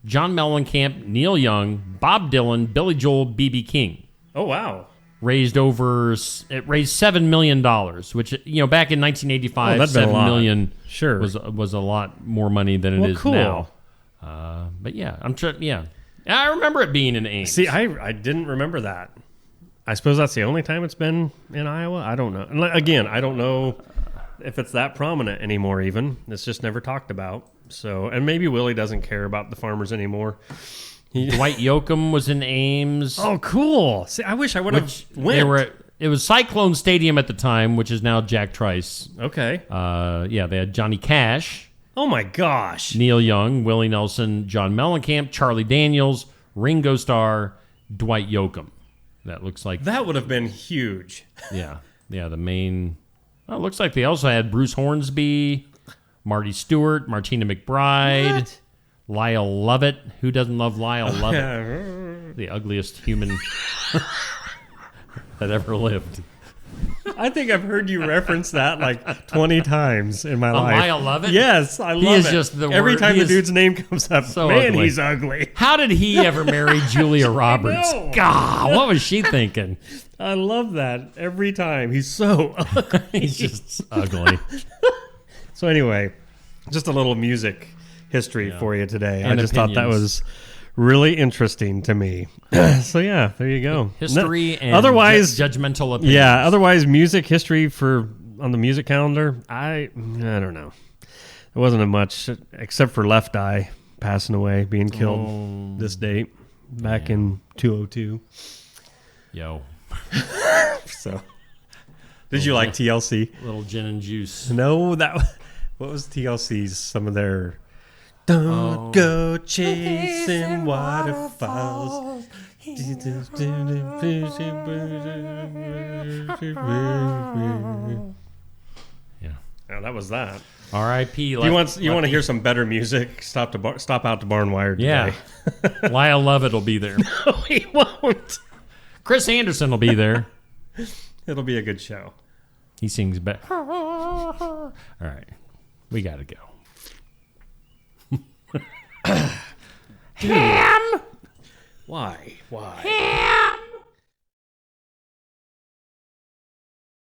John Mellencamp, Neil Young, Bob Dylan, Billy Joel, B.B. King. Oh, wow. Raised $7 million, which, back in 1985, $7 million sure. was a lot more money than it is now. But yeah, I remember it being in Ames. See, I didn't remember that. I suppose that's the only time it's been in Iowa. I don't know. And again, I don't know if it's that prominent anymore. Even it's just never talked about. So, and maybe Willie doesn't care about the farmers anymore. Dwight Yoakam was in Ames. Oh, cool! See, I wish I would have went. It was Cyclone Stadium at the time, which is now Jack Trice. Okay. Yeah, they had Johnny Cash. Oh my gosh! Neil Young, Willie Nelson, John Mellencamp, Charlie Daniels, Ringo Starr, Dwight Yoakam. That looks like that would have been huge. Yeah. The main. Oh, it looks like they also had Bruce Hornsby, Marty Stewart, Martina McBride, Lyle Lovett. Who doesn't love Lyle Lovett? The ugliest human that ever lived. I think I've heard you reference that like 20 times in my life. Lyle Lovett? Yes, I love it. He is just the Every word. time the dude's name comes up, so man, ugly. he's ugly. How did he ever marry Julia Roberts? know. God, what was she thinking? I love that every time. He's so ugly. He's just ugly. So anyway, just a little music history for you today. And I just thought that was really interesting to me. So yeah, there you go. History and otherwise judgmental opinions. Yeah, otherwise music history on the music calendar. I don't know. There wasn't much except for Left Eye passing away, being killed this date back in 202. Yo. So did you like TLC? Little gin and juice. No, what was TLC's some of their Don't go chasing waterfalls. Yeah. Oh, that was that. R.I.P. You want to hear some better music? Stop out to Barnwire today. Yeah. Lyle Lovett will be there. No, he won't. Chris Anderson will be there. It'll be a good show. He sings better. All right. We got to go. Ham! Why? Ham!